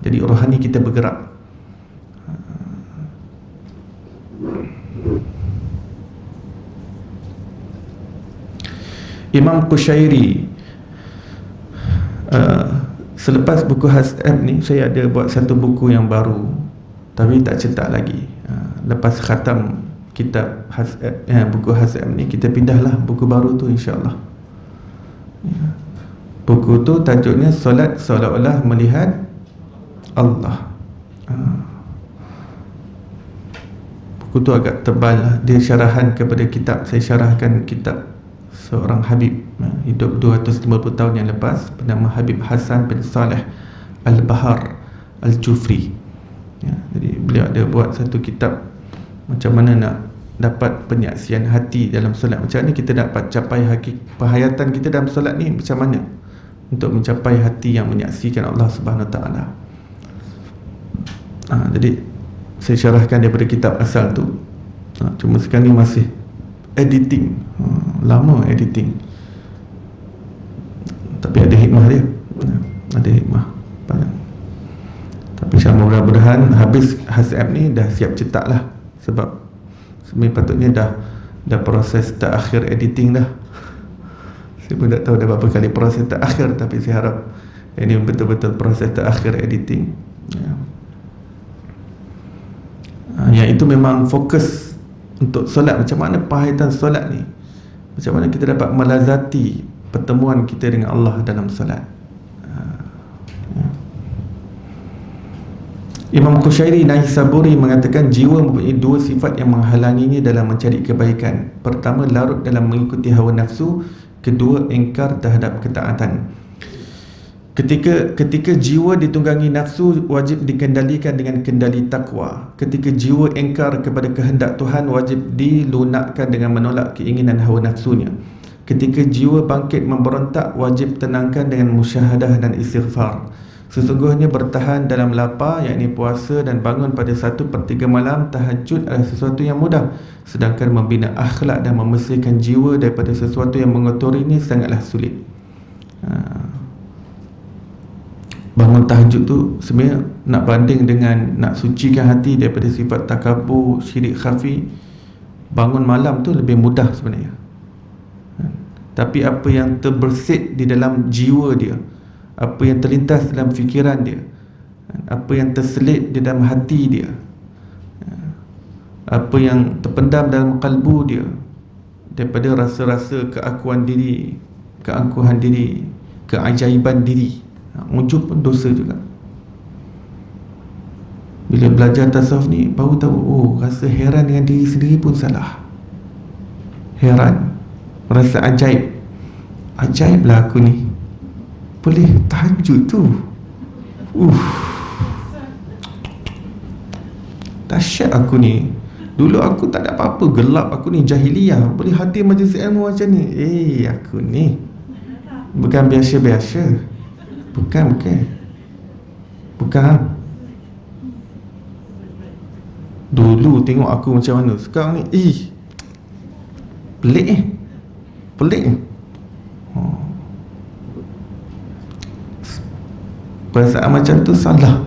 Jadi rohani kita bergerak. Imam Qushairi, selepas buku Hasab ni, saya ada buat satu buku yang baru tapi tak cetak lagi. Lepas khatam kitab Hasab, buku Hasab ni, kita pindahlah buku baru tu insya-Allah. Buku tu tajuknya Solat Seolah-olah Melihat Allah. Buku tu agak tebal lah. Dia syarahan kepada kitab, saya syarahkan kitab seorang Habib, hidup 250 tahun yang lepas, bernama Habib Hasan bin Saleh Al-Bahar Al-Jufri, ya. Jadi beliau ada buat satu kitab macam mana nak dapat penyaksian hati dalam solat, macam mana kita dapat capai penghayatan kita dalam solat ni, macam mana untuk mencapai hati yang menyaksikan Allah Subhanahu Wa Taala. Jadi saya syarahkan daripada kitab asal tu. Cuma sekarang ni masih editing, lama editing, tapi ada hikmah dia, ada hikmah banyak. Tapi insya-Allah mudah-mudahan habis Hasab ni dah siap cetak lah. Sebab sebenarnya patutnya dah proses terakhir editing dah. Saya pun tak tahu dah berapa kali proses terakhir, tapi saya harap ini betul-betul proses terakhir editing, ya. Yang itu memang fokus untuk solat. Macam mana penghayatan solat ni, macam mana kita dapat melazati pertemuan kita dengan Allah dalam solat. Imam Qushairi Naisaburi mengatakan jiwa mempunyai dua sifat yang menghalanginya dalam mencari kebaikan. Pertama, larut dalam mengikuti hawa nafsu. Kedua, engkar terhadap ketaatan. Ketika jiwa ditunggangi nafsu, wajib dikendalikan dengan kendali takwa. Ketika jiwa engkar kepada kehendak Tuhan, wajib dilunakkan dengan menolak keinginan hawa nafsunya. Ketika jiwa bangkit memberontak, wajib tenangkan dengan musyahadah dan istighfar. Sesungguhnya bertahan dalam lapar, yakni puasa, dan bangun pada 1/3 malam tahajud adalah sesuatu yang mudah. Sedangkan membina akhlak dan membersihkan jiwa daripada sesuatu yang mengotorinya sangatlah sulit. Bangun tahajud tu sebenarnya nak banding dengan nak sucikan hati daripada sifat takabur, syirik khafi. Bangun malam tu lebih mudah sebenarnya. Tapi apa yang terbersit di dalam jiwa dia, apa yang terlintas dalam fikiran dia, apa yang terselit di dalam hati dia, apa yang terpendam dalam kalbu dia, daripada rasa-rasa keakuan diri, keangkuhan diri, keajaiban diri, ujub pun dosa juga. Bila belajar tasawuf ni baru tahu, oh, rasa heran dengan diri sendiri pun salah. Heran, rasa ajaib. Ajaiblah aku ni, boleh tahajud tu. Dahsyat aku ni, Dulu aku tak ada apa-apa, gelap aku ni, jahiliyah, boleh hadir majlis ilmu macam ni. Aku ni bukan biasa-biasa. Bukan. Dulu tengok aku macam mana, sekarang ni pelik. Perasaan macam tu salah.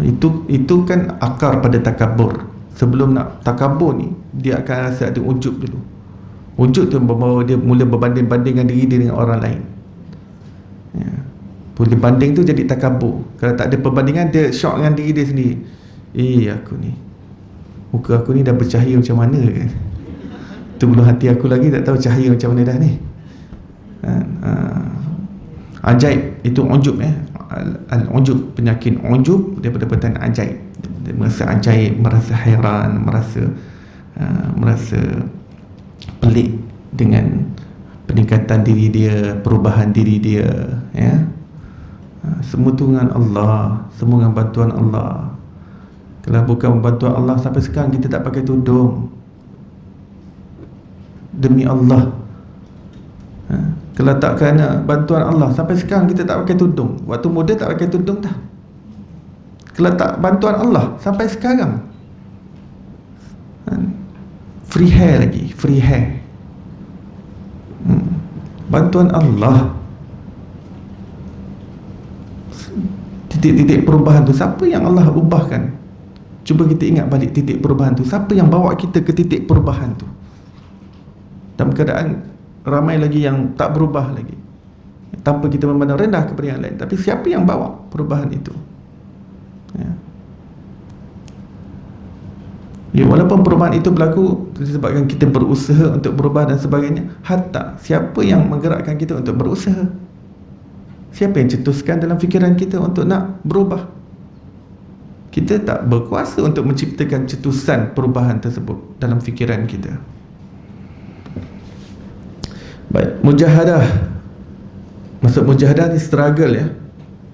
Itu kan akar pada takabur. Sebelum nak takabur ni, dia akan rasa ada ujub dulu. Ujub tu membawa dia mula berbanding-bandingkan diri dia dengan orang lain. Boleh banding tu jadi takabur. Kalau tak ada perbandingan, dia syok dengan diri dia sendiri. Aku ni, muka aku ni dah bercahaya macam mana kan? Tu belum hati aku lagi, tak tahu cahaya macam mana dah ni. Ajaib, itu ujub al-ujub, penyakit ujub daripada perkataan ajaib. Dia merasa ajaib, merasa hairan, merasa pelik dengan peningkatan diri dia, perubahan diri dia, ya. Semua tu dengan Allah, semua dengan bantuan Allah. Kalau bukan bantuan Allah, sampai sekarang kita tak pakai tudung. Demi Allah. Kalau tak kerana bantuan Allah, sampai sekarang kita tak pakai tudung. Waktu muda tak pakai tudung dah. Kalau tak bantuan Allah, sampai sekarang free hair lagi, free hair. Bantuan Allah. Titik-titik perubahan tu, siapa yang Allah ubahkan? Cuba kita ingat balik titik perubahan tu. Siapa yang bawa kita ke titik perubahan tu? Dalam keadaan ramai lagi yang tak berubah lagi, tanpa kita memandang rendah kepada yang lain. Tapi siapa yang bawa perubahan itu? Walaupun perubahan itu berlaku disebabkan kita berusaha untuk berubah dan sebagainya, hatta siapa yang menggerakkan kita untuk berusaha? Siapa yang cetuskan dalam fikiran kita untuk nak berubah? Kita tak berkuasa untuk menciptakan cetusan perubahan tersebut dalam fikiran kita. Baik, mujahadah. Maksud mujahadah ni struggle, ya.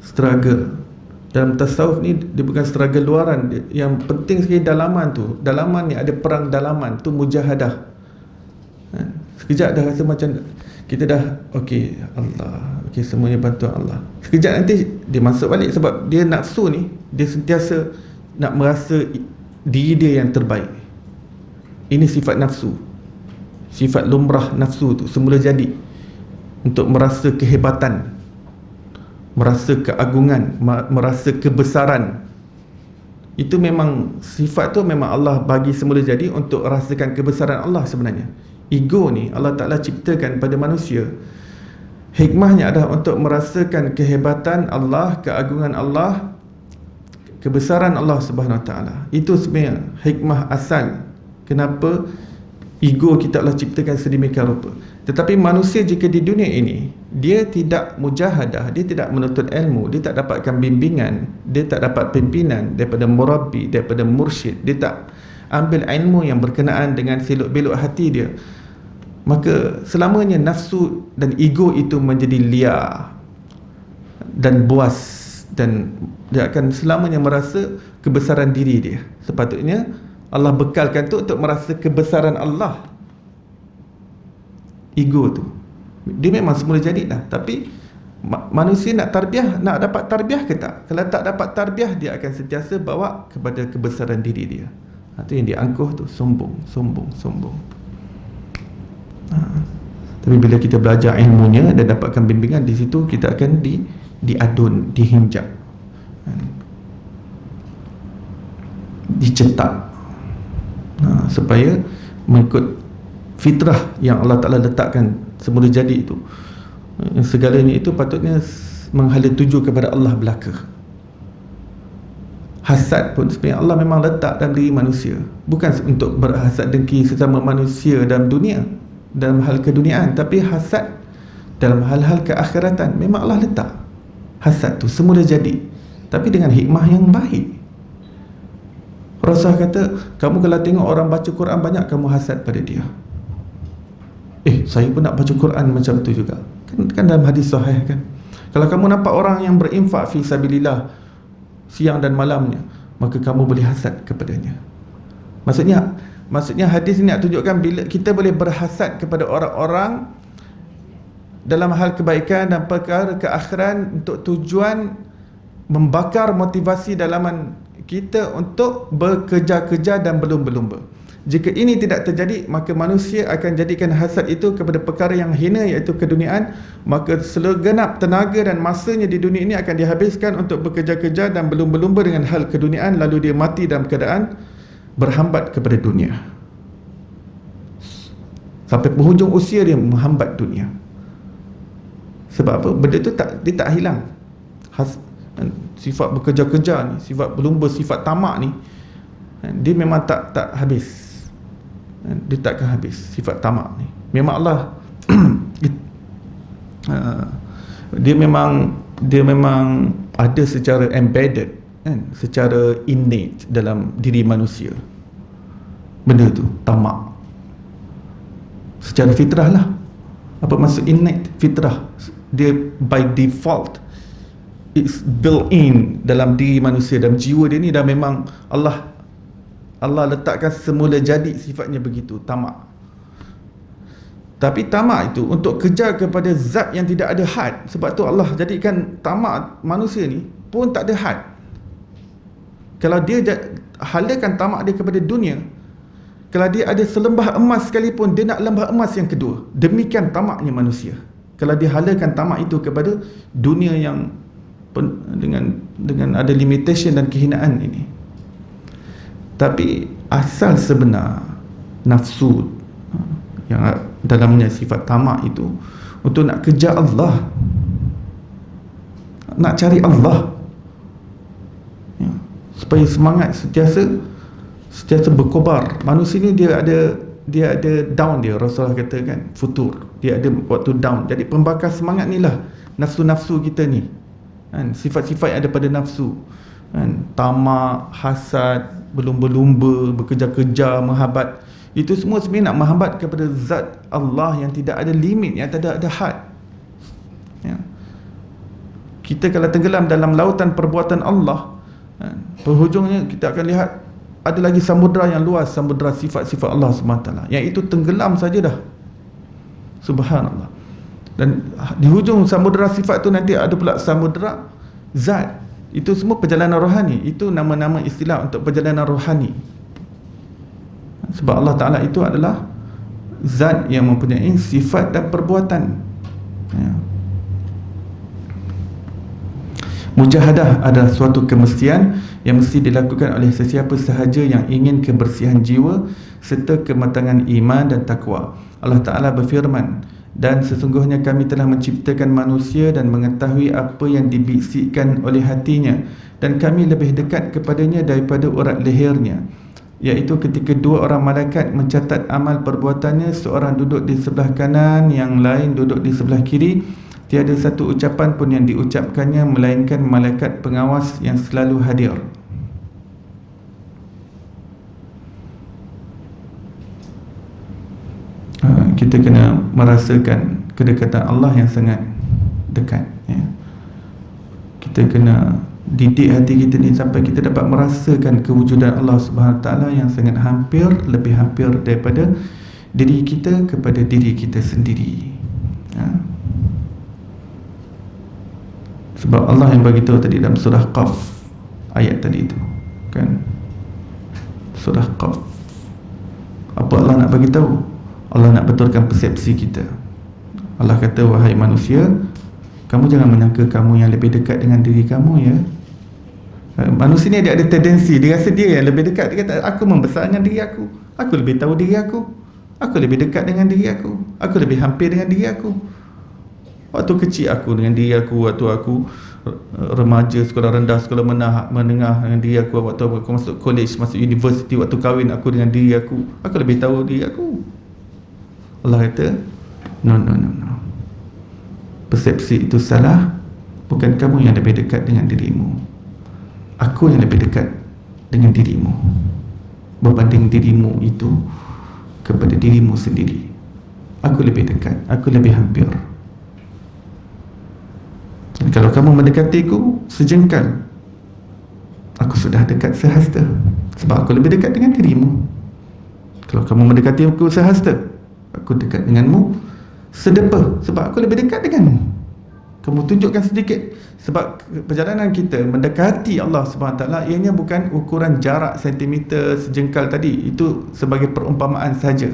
Struggle. Dalam tasawuf ni dia bukan struggle luaran. Yang penting sekali dalaman tu. Dalaman ni ada perang dalaman, tu mujahadah. Sekejap dah rasa macam kita dah okey, Allah, okey, semuanya bantuan Allah. Sekejap nanti dia masuk balik, sebab dia nafsu ni, dia sentiasa nak merasa diri dia yang terbaik. Ini sifat nafsu. Sifat lumrah nafsu tu semula jadi untuk merasa kehebatan, merasa keagungan, merasa kebesaran. Itu memang sifat tu memang Allah bagi semula jadi untuk rasakan kebesaran Allah sebenarnya. Ego ni Allah Ta'ala ciptakan pada manusia. Hikmahnya adalah untuk merasakan kehebatan Allah, keagungan Allah, kebesaran Allah Subhanahu Wa Ta'ala. Itu sebenarnya hikmah asal kenapa ego kita Allah ciptakan sedemikian rupa. Tetapi manusia jika di dunia ini dia tidak mujahadah, dia tidak menuntut ilmu, dia tak dapatkan bimbingan, dia tak dapat pimpinan daripada murabbi, daripada mursyid, dia tak ambil ilmu yang berkenaan dengan selok belok hati dia, maka selamanya nafsu dan ego itu menjadi liar dan buas, dan dia akan selamanya merasa kebesaran diri dia. Sepatutnya Allah bekalkan tu untuk merasa kebesaran Allah. Ego tu dia memang semula jadi dah. Tapi manusia nak tarbiyah, nak dapat tarbiyah ke tak? Kalau tak dapat tarbiyah, dia akan sentiasa bawa kepada kebesaran diri dia. Itu yang diangkuh tu, sombong. Tapi bila kita belajar ilmunya dan dapatkan bimbingan, di situ kita akan diadun, dihinjak, dicetak, supaya mengikut fitrah yang Allah Ta'ala letakkan semula jadi itu. Segalanya itu patutnya menghala tuju kepada Allah belaka. Hasad pun sebenarnya Allah memang letak dalam diri manusia, bukan untuk berhasad dengki sesama manusia dalam dunia, dalam hal keduniaan, tapi hasad dalam hal-hal keakhiratan. Memang Allah letak hasad tu semula jadi, tapi dengan hikmah yang baik. Rasulullah kata, kamu kalau tengok orang baca Quran banyak, kamu hasad pada dia. Saya pun nak baca Quran macam tu juga. Kan dalam hadis sahih kan. Kalau kamu nampak orang yang berinfak fi sabilillah siang dan malamnya, maka kamu boleh hasad kepadanya. Maksudnya hadis ini nak tunjukkan bila kita boleh berhasad kepada orang-orang dalam hal kebaikan dan perkara keakhiran untuk tujuan membakar motivasi dalaman kita untuk bekerja-kerja dan berlumba-lumba. Jika ini tidak terjadi, maka manusia akan jadikan hasad itu kepada perkara yang hina, iaitu keduniaan. Maka segenap tenaga dan masanya di dunia ini akan dihabiskan untuk bekerja-kerja dan berlumba-lumba dengan hal keduniaan, lalu dia mati dalam keadaan berhambat kepada dunia. Sampai penghujung usia dia menghambat dunia. Sebab apa? Benda itu dia tak hilang. Sifat bekerja-kerja ni, sifat berlumba, sifat tamak ni, dia memang tak habis. Dia takkan habis sifat tamak ni. Memang Allah dia memang ada secara embedded, kan, secara innate dalam diri manusia. Benda tu tamak secara fitrah lah. Apa maksud innate? Fitrah. Dia by default, it's built in dalam diri manusia, dalam jiwa dia ni dah memang Allah letakkan semula jadi sifatnya begitu, tamak. Tapi tamak itu untuk kejar kepada zat yang tidak ada had. Sebab tu Allah jadikan tamak manusia ni pun tak ada had. Kalau dia halakan tamak dia kepada dunia, kalau dia ada selembah emas sekalipun, dia nak lembah emas yang kedua. Demikian tamaknya manusia. Kalau dia halakan tamak itu kepada dunia yang dengan ada limitation dan kehinaan ini. Tapi asal sebenar nafsu yang dalamnya sifat tamak itu untuk nak kejar Allah, nak cari Allah, ya, supaya semangat sentiasa berkobar. Manusia ni dia ada down dia, Rasulullah kata kan, futur, dia ada waktu down. Jadi pembakar semangat ni lah nafsu-nafsu kita ni, kan, sifat-sifat yang ada pada nafsu, kan, tamak, hasad, berlumba-lumba, bekerja-kerja, menghambat. Itu semua sebenarnya nak menghambat kepada zat Allah yang tidak ada limit, yang tidak ada had, ya. Kita kalau tenggelam dalam lautan perbuatan Allah, kan, penghujungnya kita akan lihat ada lagi samudra yang luas, samudra sifat-sifat Allah SWT, yang itu tenggelam saja dah. Subhanallah. Dan di hujung samudra sifat tu nanti ada pula samudra zat. Itu semua perjalanan rohani. Itu nama-nama istilah untuk perjalanan rohani. Sebab Allah Ta'ala itu adalah zat yang mempunyai sifat dan perbuatan, ya. Mujahadah adalah suatu kemestian yang mesti dilakukan oleh sesiapa sahaja yang ingin kebersihan jiwa serta kematangan iman dan takwa. Allah Ta'ala berfirman, dan sesungguhnya kami telah menciptakan manusia dan mengetahui apa yang dibisikkan oleh hatinya, dan kami lebih dekat kepadanya daripada urat lehernya, iaitu ketika dua orang malaikat mencatat amal perbuatannya, seorang duduk di sebelah kanan, yang lain duduk di sebelah kiri. Tiada satu ucapan pun yang diucapkannya melainkan malaikat pengawas yang selalu hadir. Kita kena merasakan kedekatan Allah yang sangat dekat, ya. Kita kena didik hati kita ni sampai kita dapat merasakan kewujudan Allah Subhanahu Taala yang sangat hampir, lebih hampir daripada diri kita kepada diri kita sendiri, ya. Sebab Allah yang bagi tahu tadi dalam surah Qaf, ayat tadi itu, kan, surah Qaf, apa Allah nak bagi tahu? Allah nak betulkan persepsi kita. Allah kata, wahai manusia, kamu jangan menyangka kamu yang lebih dekat dengan diri kamu, ya. Manusia ni dia ada tendensi, dia rasa dia yang lebih dekat. Dia kata, aku membesar dengan diri aku lebih tahu diri aku lebih dekat dengan diri aku lebih hampir dengan diri aku. Waktu kecil aku dengan diri aku, waktu aku remaja, sekolah rendah, sekolah menengah dengan diri aku, waktu aku masuk college, masuk university, waktu kahwin aku dengan diri aku lebih tahu diri aku. Allah kata, no, persepsi itu salah. Bukan kamu yang lebih dekat dengan dirimu, aku yang lebih dekat dengan dirimu berbanding dirimu itu kepada dirimu sendiri. Aku lebih dekat, aku lebih hampir. Dan kalau kamu mendekatiku sejengkal, aku sudah dekat sehasta, sebab aku lebih dekat dengan dirimu. Kalau kamu mendekati aku sehasta, aku dekat denganmu sedepa, sebab aku lebih dekat denganmu. Kamu tunjukkan sedikit, sebab perjalanan kita mendekati Allah SWT, ianya bukan ukuran jarak sentimeter sejengkal tadi. Itu sebagai perumpamaan saja.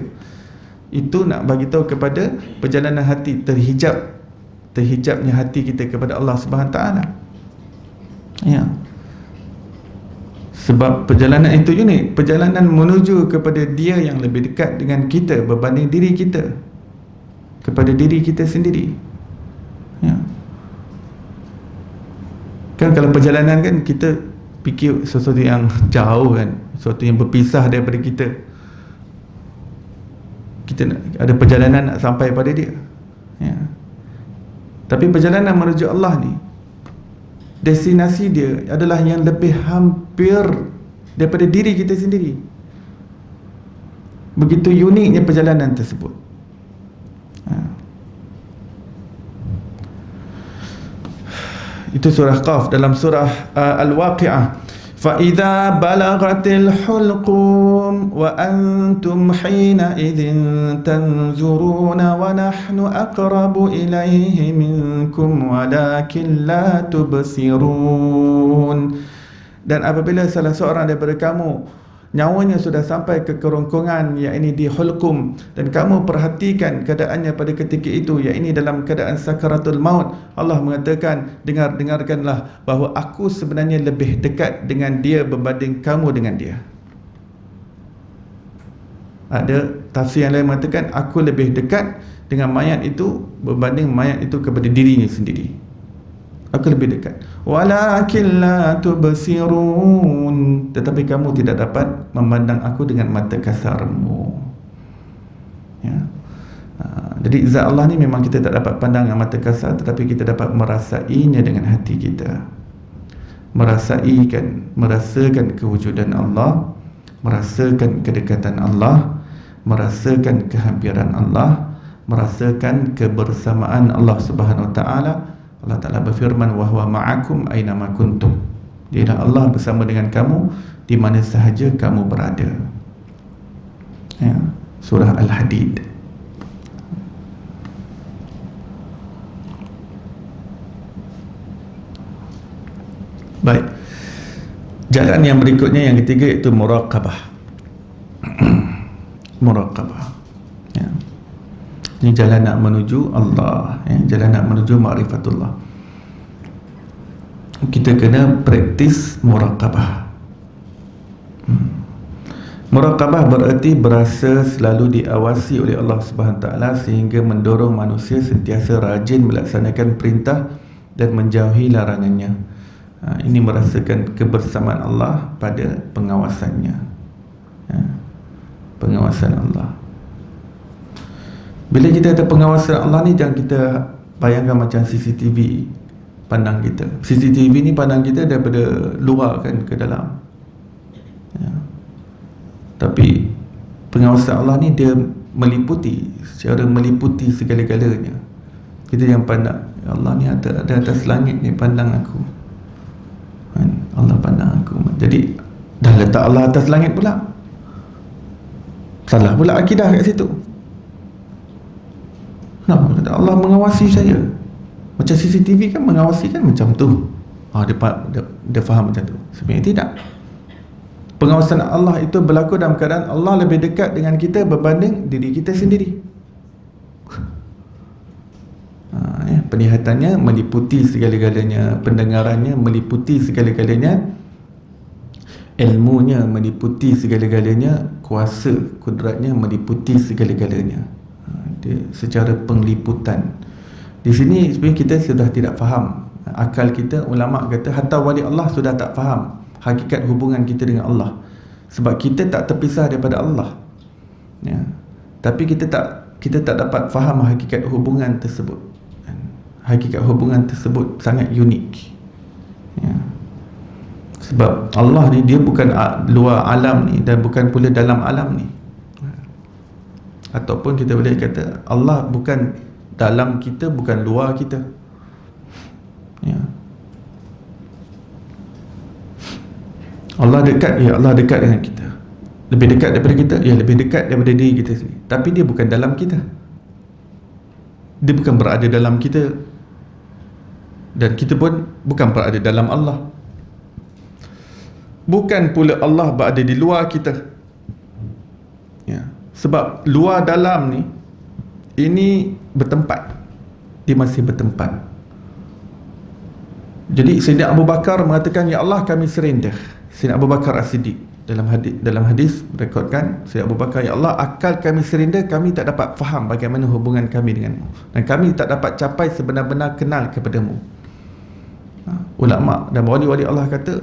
Itu nak bagi tahu kepada perjalanan hati, terhijabnya hati kita kepada Allah SWT. Ya. Sebab perjalanan itu unik, perjalanan menuju kepada Dia yang lebih dekat dengan kita berbanding diri kita, kepada diri kita sendiri. Ya. Kan kalau perjalanan kan kita fikir sesuatu yang jauh kan, sesuatu yang berpisah daripada kita. Kita nak, ada perjalanan nak sampai pada Dia. Ya. Tapi perjalanan menuju Allah ni, destinasi dia adalah yang lebih hampir daripada diri kita sendiri. Begitu uniknya perjalanan tersebut. Itu surah Qaf. Dalam surah Al-Waqi'ah, فَإِذَا بَلَغَتِ الْحُلْقُمْ وَأَنْتُمْ حِينَئِذٍ تَنْزُرُونَ وَنَحْنُ أَقْرَبُ إِلَيْهِ مِنْكُمْ وَلَكِنْ لَا تُبْصِرُونَ. Dan apabila salah seorang daripada kamu nyawanya sudah sampai ke kerongkongan, yakni di hulqum, dan kamu perhatikan keadaannya pada ketika itu, yakni dalam keadaan sakaratul maut, Allah mengatakan, dengarkanlah bahawa aku sebenarnya lebih dekat dengan dia berbanding kamu dengan dia. Ada tafsir yang lain mengatakan aku lebih dekat dengan mayat itu berbanding mayat itu kepada dirinya sendiri. Aku lebih dekat. Walakin la tubsirun, tetapi kamu tidak dapat memandang aku dengan mata kasarmu. Ya. Jadi zat Allah ni memang kita tak dapat pandang dengan mata kasar, tetapi kita dapat merasainya dengan hati kita. Merasakan kewujudan Allah, merasakan kedekatan Allah, merasakan kehadiran Allah, merasakan kebersamaan Allah Subhanahu Wa Taala. Allah Ta'ala berfirman, wa huwa ma'akum aina ma kuntum. Dialah Allah bersama dengan kamu di mana sahaja kamu berada. Ya, surah Al-Hadid. Baik. Jalan yang berikutnya, yang ketiga, iaitu muraqabah. Muraqabah. Ya. Ini jalan nak menuju Allah, ya, jalan nak menuju ma'rifatullah. Kita kena praktis muraqabah. Muraqabah berarti berasa selalu diawasi oleh Allah Subhanahu Taala, sehingga mendorong manusia sentiasa rajin melaksanakan perintah dan menjauhi larangannya. Ini merasakan kebersamaan Allah pada pengawasannya. Ya, pengawasan Allah. Bila kita ada pengawasan Allah ni, jangan kita bayangkan macam CCTV pandang kita. CCTV ni pandang kita daripada luar kan ke dalam. Ya. Tapi pengawasan Allah ni dia meliputi, secara meliputi segala-galanya. Kita yang pandang, ya Allah ni ada atas langit ni, pandang aku. Allah pandang aku. Jadi dah letak Allah atas langit pula. Salah pula akidah kat situ. Allah mengawasi saya. Macam CCTV kan mengawasi kan macam tu. Dia faham macam tu. Sebenarnya tidak. Pengawasan Allah itu berlaku dalam keadaan Allah lebih dekat dengan kita berbanding diri kita sendiri. Penglihatannya meliputi segala-galanya, pendengarannya meliputi segala-galanya, ilmunya meliputi segala-galanya, kuasa kudratnya meliputi segala-galanya. Dia secara pengliputan. Di sini sebenarnya kita sudah tidak faham. Akal kita, ulama kata hatta wali Allah sudah tak faham hakikat hubungan kita dengan Allah, sebab kita tak terpisah daripada Allah. Ya. Tapi kita tak dapat faham hakikat hubungan tersebut. Hakikat hubungan tersebut sangat unik. Ya. Sebab Allah ni dia bukan luar alam ni dan bukan pula dalam alam ni. Ataupun kita boleh kata Allah bukan dalam kita, bukan luar kita. Ya. Allah dekat, ya Allah dekat dengan kita. Lebih dekat daripada kita? Ya, lebih dekat daripada diri kita sendiri. Tapi dia bukan dalam kita. Dia bukan berada dalam kita, dan kita pun bukan berada dalam Allah. Bukan pula Allah berada di luar kita, ya. Sebab luar dalam ni, ini bertempat. Dia masih bertempat. Jadi Sayyidina Abu Bakar mengatakan, ya Allah, kami surrender. Sayyidina Abu Bakar As-Siddiq dalam hadis rekodkan, Sayyidina Abu Bakar, ya Allah, akal kami surrender, kami tak dapat faham bagaimana hubungan kami denganmu, dan kami tak dapat capai sebenar-benar kenal kepadamu. Ulama dan wali-wali Allah kata,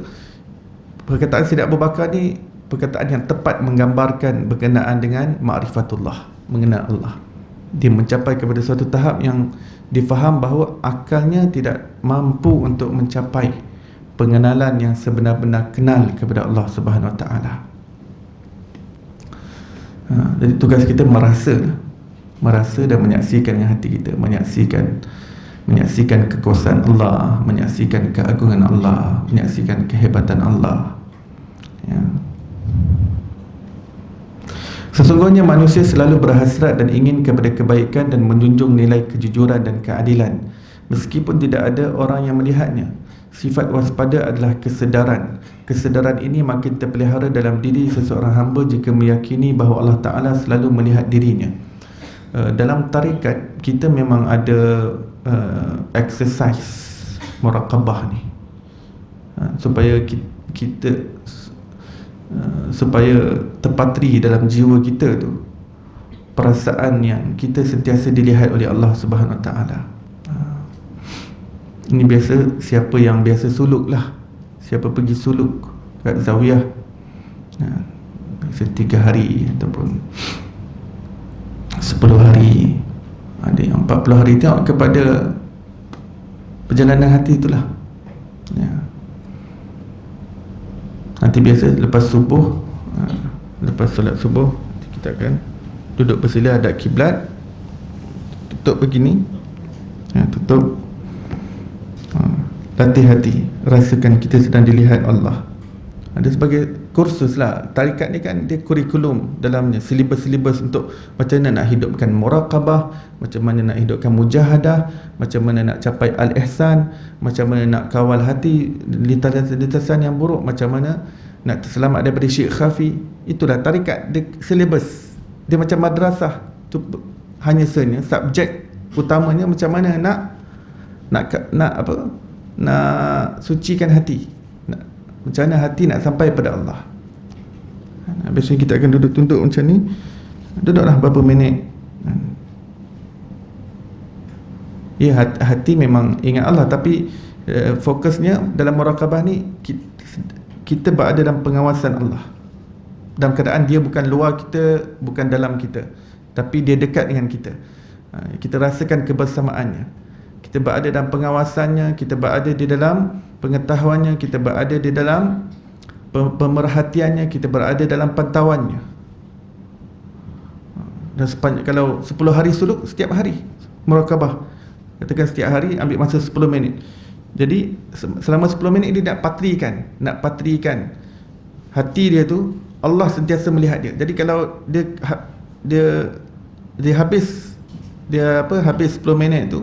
perkataan Sayyidina Abu Bakar ni perkataan yang tepat menggambarkan berkenaan dengan ma'rifatullah, mengenal Allah. Dia mencapai kepada suatu tahap yang difaham bahawa akalnya tidak mampu untuk mencapai pengenalan yang sebenar-benar kenal kepada Allah Subhanahu Wa Taala. Jadi tugas kita merasa dan menyaksikan dengan hati kita, menyaksikan kekuasaan Allah, menyaksikan keagungan Allah, menyaksikan kehebatan Allah, ya. Sesungguhnya manusia selalu berhasrat dan ingin kepada kebaikan dan menjunjung nilai kejujuran dan keadilan, meskipun tidak ada orang yang melihatnya. Sifat waspada adalah kesedaran. Kesedaran ini makin terpelihara dalam diri seseorang hamba jika meyakini bahawa Allah Ta'ala selalu melihat dirinya. Dalam tarikat, kita memang ada exercise muraqabah ni, supaya kita supaya terpatri dalam jiwa kita tu perasaan yang kita sentiasa dilihat oleh Allah Subhanahu Wa Taala. Ini biasa, siapa yang biasa suluk lah, siapa pergi suluk kat Zawiyah, biasa 3 hari ataupun 10 hari, ada yang 40 hari, tengok kepada perjalanan hati itulah, ya. Nanti biasa lepas subuh, lepas solat subuh, kita akan duduk bersila hadap kiblat, tutup begini, tutup, latih hati, rasakan kita sedang dilihat Allah. Ada sebagai kursus lah. Tarikat ni kan dia kurikulum dalamnya, silibus-silibus untuk macam mana nak hidupkan muraqabah, macam mana nak hidupkan mujahadah, macam mana nak capai al-ihsan, macam mana nak kawal hati lintasan-lintasan yang buruk, macam mana nak terselamat daripada syirik khafi. Itulah tarikat, dia silibus, dia macam madrasah tu, hanya sebenarnya subjek utamanya macam mana nak sucikan hati, macam mana hati nak sampai pada Allah. Biasanya kita akan duduk tunduk macam ni, duduklah berapa minit. Ya, hati memang ingat Allah, tapi fokusnya dalam muraqabah ni, kita berada dalam pengawasan Allah, dalam keadaan dia bukan luar kita, bukan dalam kita, tapi dia dekat dengan kita. Kita rasakan kebersamaannya, kita berada dalam pengawasannya, kita berada di dalam pengetahuannya, kita berada di dalam pemerhatiannya, kita berada dalam pantauannya. Dan sepanjang, kalau 10 hari suluk, setiap hari muraqabah, katakan setiap hari ambil masa 10 minit. Jadi selama 10 minit dia nak patrikan hati dia tu, Allah sentiasa melihat dia. Jadi kalau dia habis 10 minit tu,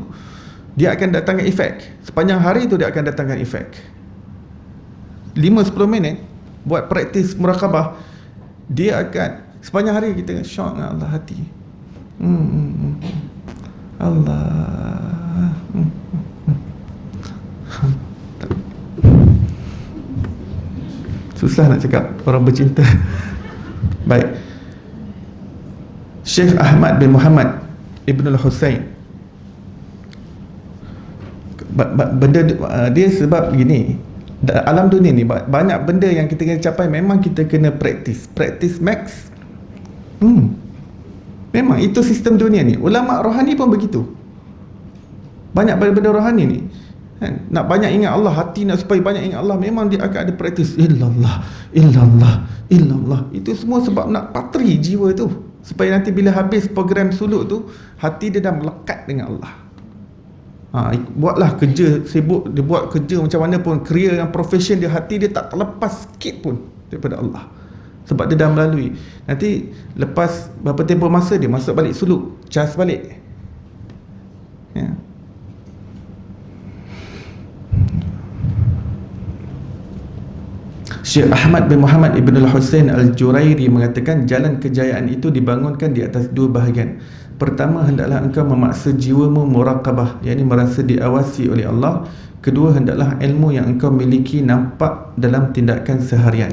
dia akan datangkan efek. Sepanjang hari tu dia akan datangkan efek. 5-10 minit buat praktis muraqabah, dia akan sepanjang hari kita syok dengan Allah hati. Allah. Susah nak cakap orang bercinta. Baik. Syekh Ahmad bin Muhammad Ibn al-Husain, benda dia sebab gini, alam dunia ni banyak benda yang kita kena capai, memang kita kena practice max. Memang itu sistem dunia ni. Ulama rohani pun begitu. Banyak benda rohani ni kan, nak banyak ingat Allah, hati nak supaya banyak ingat Allah, memang dia akan ada practice illallah. Itu semua sebab nak patri jiwa tu, supaya nanti bila habis program suluk tu, hati dia dah melekat dengan Allah. Buatlah kerja sibuk, dia buat kerja macam mana pun, career yang profession dia, hati dia tak terlepas sikit pun daripada Allah. sebab dia dah melalui. Nanti lepas berapa tempoh masa dia masuk balik suluk, cas balik. Ya. Syekh Ahmad bin Muhammad Ibn Al-Husain Al-Jurairi mengatakan jalan kejayaan itu dibangunkan di atas dua bahagian. Pertama, hendaklah engkau memaksa jiwamu muraqabah, yakni merasa diawasi oleh Allah. Kedua, hendaklah ilmu yang engkau miliki nampak dalam tindakan seharian.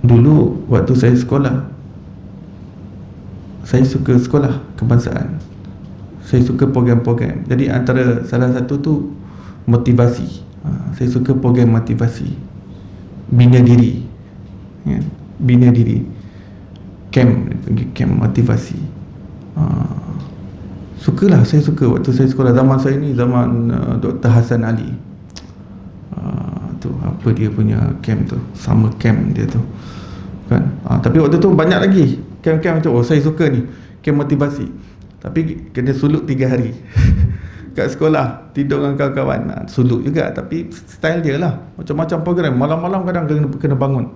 Dulu waktu saya sekolah, saya suka sekolah kebangsaan. Saya suka program-program. Jadi antara salah satu tu motivasi. Saya suka program motivasi, bina diri, ya, bina diri, camp, pergi camp motivasi. Sukalah, saya suka waktu saya sekolah. Zaman saya ni zaman Dr. Hasan Ali. Tu apa dia punya camp tu, summer camp dia tu kan. Tapi waktu tu banyak lagi camp-camp tu. Oh, saya suka ni camp motivasi, tapi kena suluk 3 hari kat sekolah, tidur dengan kawan-kawan. Suluk juga, tapi style dia lah, macam-macam program. Malam-malam kadang kena bangun,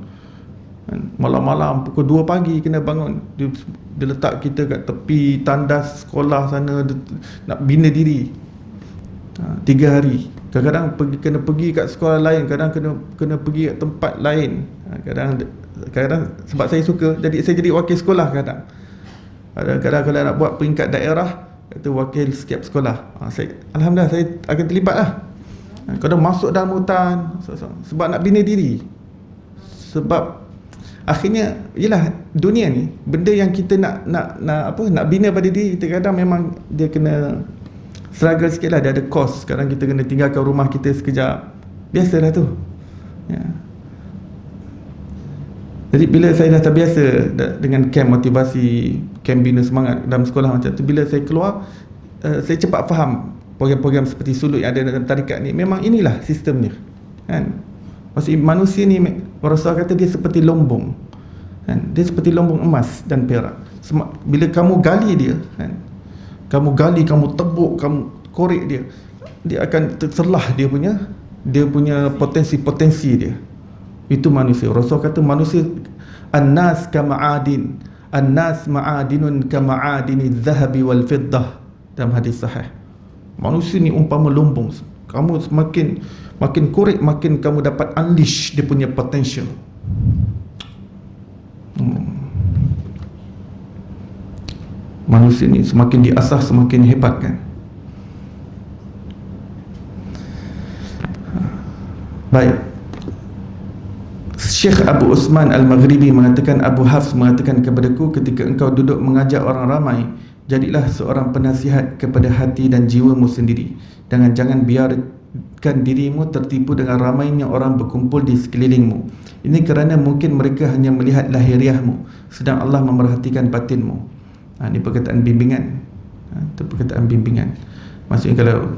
malam-malam pukul 2 pagi kena bangun. Dia letak kita kat tepi tandas sekolah sana, nak bina diri. 3 hari. Kadang-kadang kena pergi kat sekolah lain, kadang kena pergi kat tempat lain. Kadang sebab saya suka, saya jadi wakil sekolah. Kadang-kadang kalau nak buat peringkat daerah, itu wakil setiap sekolah. Alhamdulillah saya akan terlibat lah. Kadang masuk dalam hutan sebab nak bina diri. Sebab akhirnya yalah, dunia ni benda yang kita nak bina pada diri kita, kadang memang dia kena struggle sikit lah. Dia ada cost. Sekarang kita kena tinggalkan rumah kita sekejap. Biasalah tu, ya. Jadi bila saya dah terbiasa dengan camp motivasi, camp bina semangat dalam sekolah macam tu, bila saya keluar, saya cepat faham program-program seperti suluk yang ada dalam tarikat ni. Memang inilah sistemnya, kan. Maksudnya manusia ni, Rasulullah kata dia seperti lombong, kan? Dia seperti lombong emas dan perak. Bila kamu gali dia, kan, kamu gali, kamu tebuk, kamu korek dia, dia akan tercelah dia punya potensi-potensi dia. Itu manusia. Rasul kata manusia, an-nas kama'adin, an-nas ma'adinun kama'adini dhahabi wal fiddah, dalam hadis sahih. Manusia ni umpama lombong. Kamu makin korek, makin kamu dapat unleash dia punya potential. Manusia ni semakin diasah semakin hebat, kan. Baik. Syekh Abu Usman Al-Maghribi mengatakan, Abu Hafs mengatakan kepadaku, ketika engkau duduk mengajak orang ramai, jadilah seorang penasihat kepada hati dan jiwamu sendiri. Jangan biarkan dirimu tertipu dengan ramainya orang berkumpul di sekelilingmu. Ini kerana mungkin mereka hanya melihat lahiriahmu, sedang Allah memerhatikan batinmu. Ini perkataan bimbingan. Itu perkataan bimbingan. Maksudnya kalau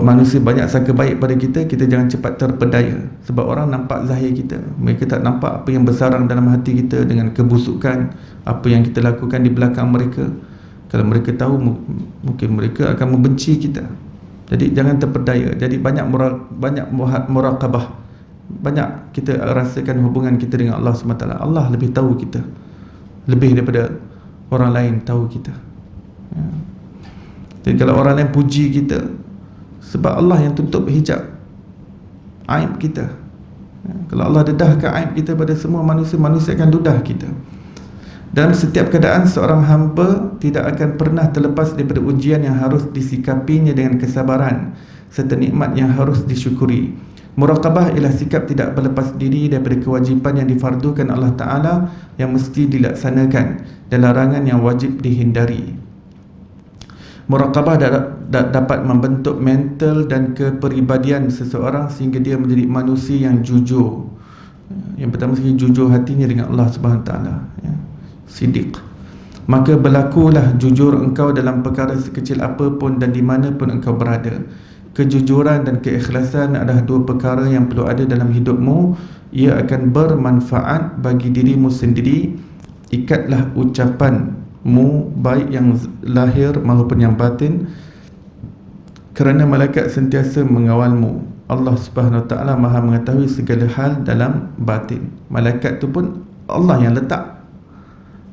manusia banyak sangka baik pada kita, kita jangan cepat terpedaya. Sebab orang nampak zahir kita, mereka tak nampak apa yang bersarang dalam hati kita dengan kebusukan, apa yang kita lakukan di belakang mereka. Kalau mereka tahu, mungkin mereka akan membenci kita. Jadi jangan terpedaya. Jadi banyak muraqabah. Banyak kita rasakan hubungan kita dengan Allah SWT. Allah lebih tahu kita, lebih daripada orang lain tahu kita, ya. Jadi kalau orang lain puji kita, sebab Allah yang tutup hijab aib kita, ya. Kalau Allah dedahkan aib kita pada semua manusia, manusia akan ludah kita. Dalam setiap keadaan, seorang hamba tidak akan pernah terlepas daripada ujian yang harus disikapinya dengan kesabaran serta nikmat yang harus disyukuri. Muraqabah ialah sikap tidak berlepas diri daripada kewajipan yang difardukan Allah Ta'ala yang mesti dilaksanakan, dan larangan yang wajib dihindari. Muraqabah dapat membentuk mental dan kepribadian seseorang sehingga dia menjadi manusia yang jujur. Yang pertama sekali, jujur hatinya dengan Allah Subhanahu Wa Ta'ala, ya. Siddiq. Maka berlakulah jujur engkau dalam perkara sekecil apapun dan di mana pun engkau berada. Kejujuran dan keikhlasan adalah dua perkara yang perlu ada dalam hidupmu. Ia akan bermanfaat bagi dirimu sendiri. Ikatlah ucapan baik yang lahir maupun yang batin, kerana malaikat sentiasa mengawalmu. Allah Subhanahu Wa Taala Maha mengetahui segala hal dalam batin. Malaikat tu pun Allah yang letak.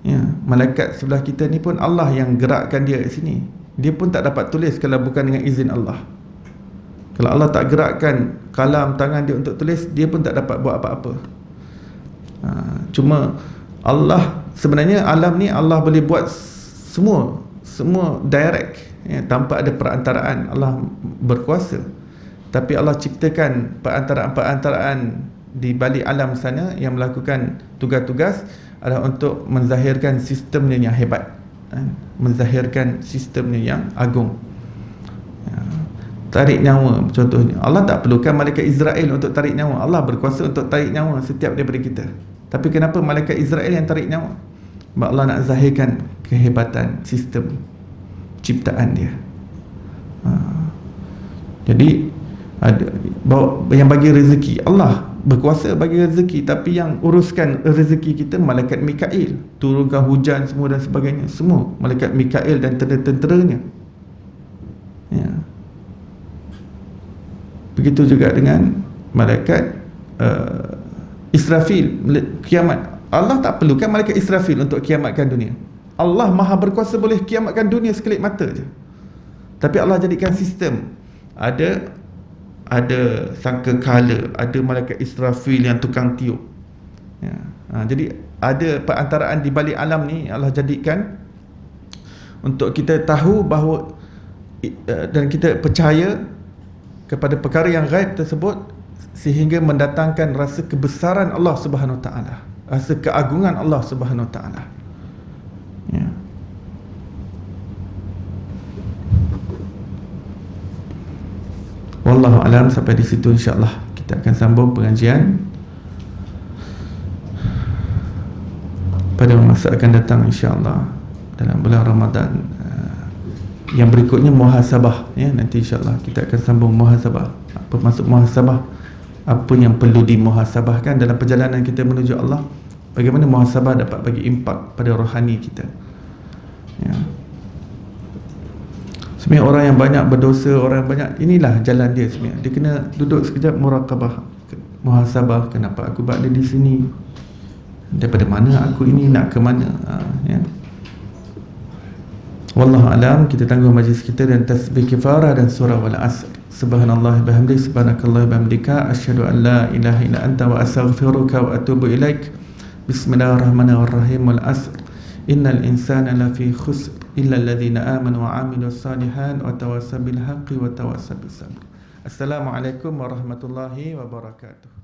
Ya, malaikat sebelah kita ni pun Allah yang gerakkan dia kat sini. Dia pun tak dapat tulis kalau bukan dengan izin Allah. Kalau Allah tak gerakkan kalam tangan dia untuk tulis, dia pun tak dapat buat apa-apa. Cuma Allah, sebenarnya alam ni Allah boleh buat semua direct, ya, tanpa ada perantaraan. Allah berkuasa. Tapi Allah ciptakan perantaraan-perantaraan di balik alam sana yang melakukan tugas-tugas adalah untuk menzahirkan sistemnya yang hebat, menzahirkan sistemnya yang agung. Tarik nyawa contohnya, Allah tak perlukan malaikat Israel untuk tarik nyawa. Allah berkuasa untuk tarik nyawa setiap daripada kita. Tapi kenapa malaikat Israel yang tarik nyawa? Sebab Allah nak zahirkan kehebatan sistem ciptaan dia. Jadi ada yang bagi rezeki, Allah berkuasa bagi rezeki, tapi yang uruskan rezeki kita malaikat Mikail, turunkan hujan semua dan sebagainya, semua malaikat Mikail dan tentera-tenteranya. Ya. Begitu juga dengan malaikat Israfil, kiamat. Allah tak perlukan malaikat Israfil untuk kiamatkan dunia. Allah Maha berkuasa boleh kiamatkan dunia sekelip mata je. Tapi Allah jadikan sistem, ada sangkakala, ada malaikat Israfil yang tukang tiup, ya. Jadi ada perantaraan di balik alam ni Allah jadikan untuk kita tahu bahawa dan kita percaya kepada perkara yang gaib tersebut, sehingga mendatangkan rasa kebesaran Allah Subhanahu Wa Taala, rasa keagungan Allah Subhanahu Wa Taala, ya. Wallahu alam. Sampai di situ insya-Allah kita akan sambung pengajian pada masa akan datang insya-Allah dalam bulan Ramadan. Yang berikutnya muhasabah, ya. Nanti insya-Allah kita akan sambung muhasabah. Apa maksud muhasabah? Apa yang perlu dimuhasabahkan dalam perjalanan kita menuju Allah? Bagaimana muhasabah dapat bagi impak pada rohani kita, ya. Sebenarnya orang yang banyak berdosa, orang yang banyak, inilah jalan dia sebenarnya. Dia kena duduk sekejap muraqabah, muhasabah, kenapa aku berada di sini, daripada mana aku ini, nak ke mana, ya. Wallahu alam. Kita tangguh majlis kita dan tasbih kifarah dan surah wal asr. Subhanallah bihamdihi, subhanakallah bihamdika, asyhadu an la ilaha illa anta wa astaghfiruka wa atubu ilaik. Bismillahirrahmanirrahim. Wal asr innal insana lafi khusr illa alladhina amanu wa amilus salihat wa tawassaw bil haqqi wa tawassaw bis sabr. Assalamualaikum warahmatullahi wabarakatuh.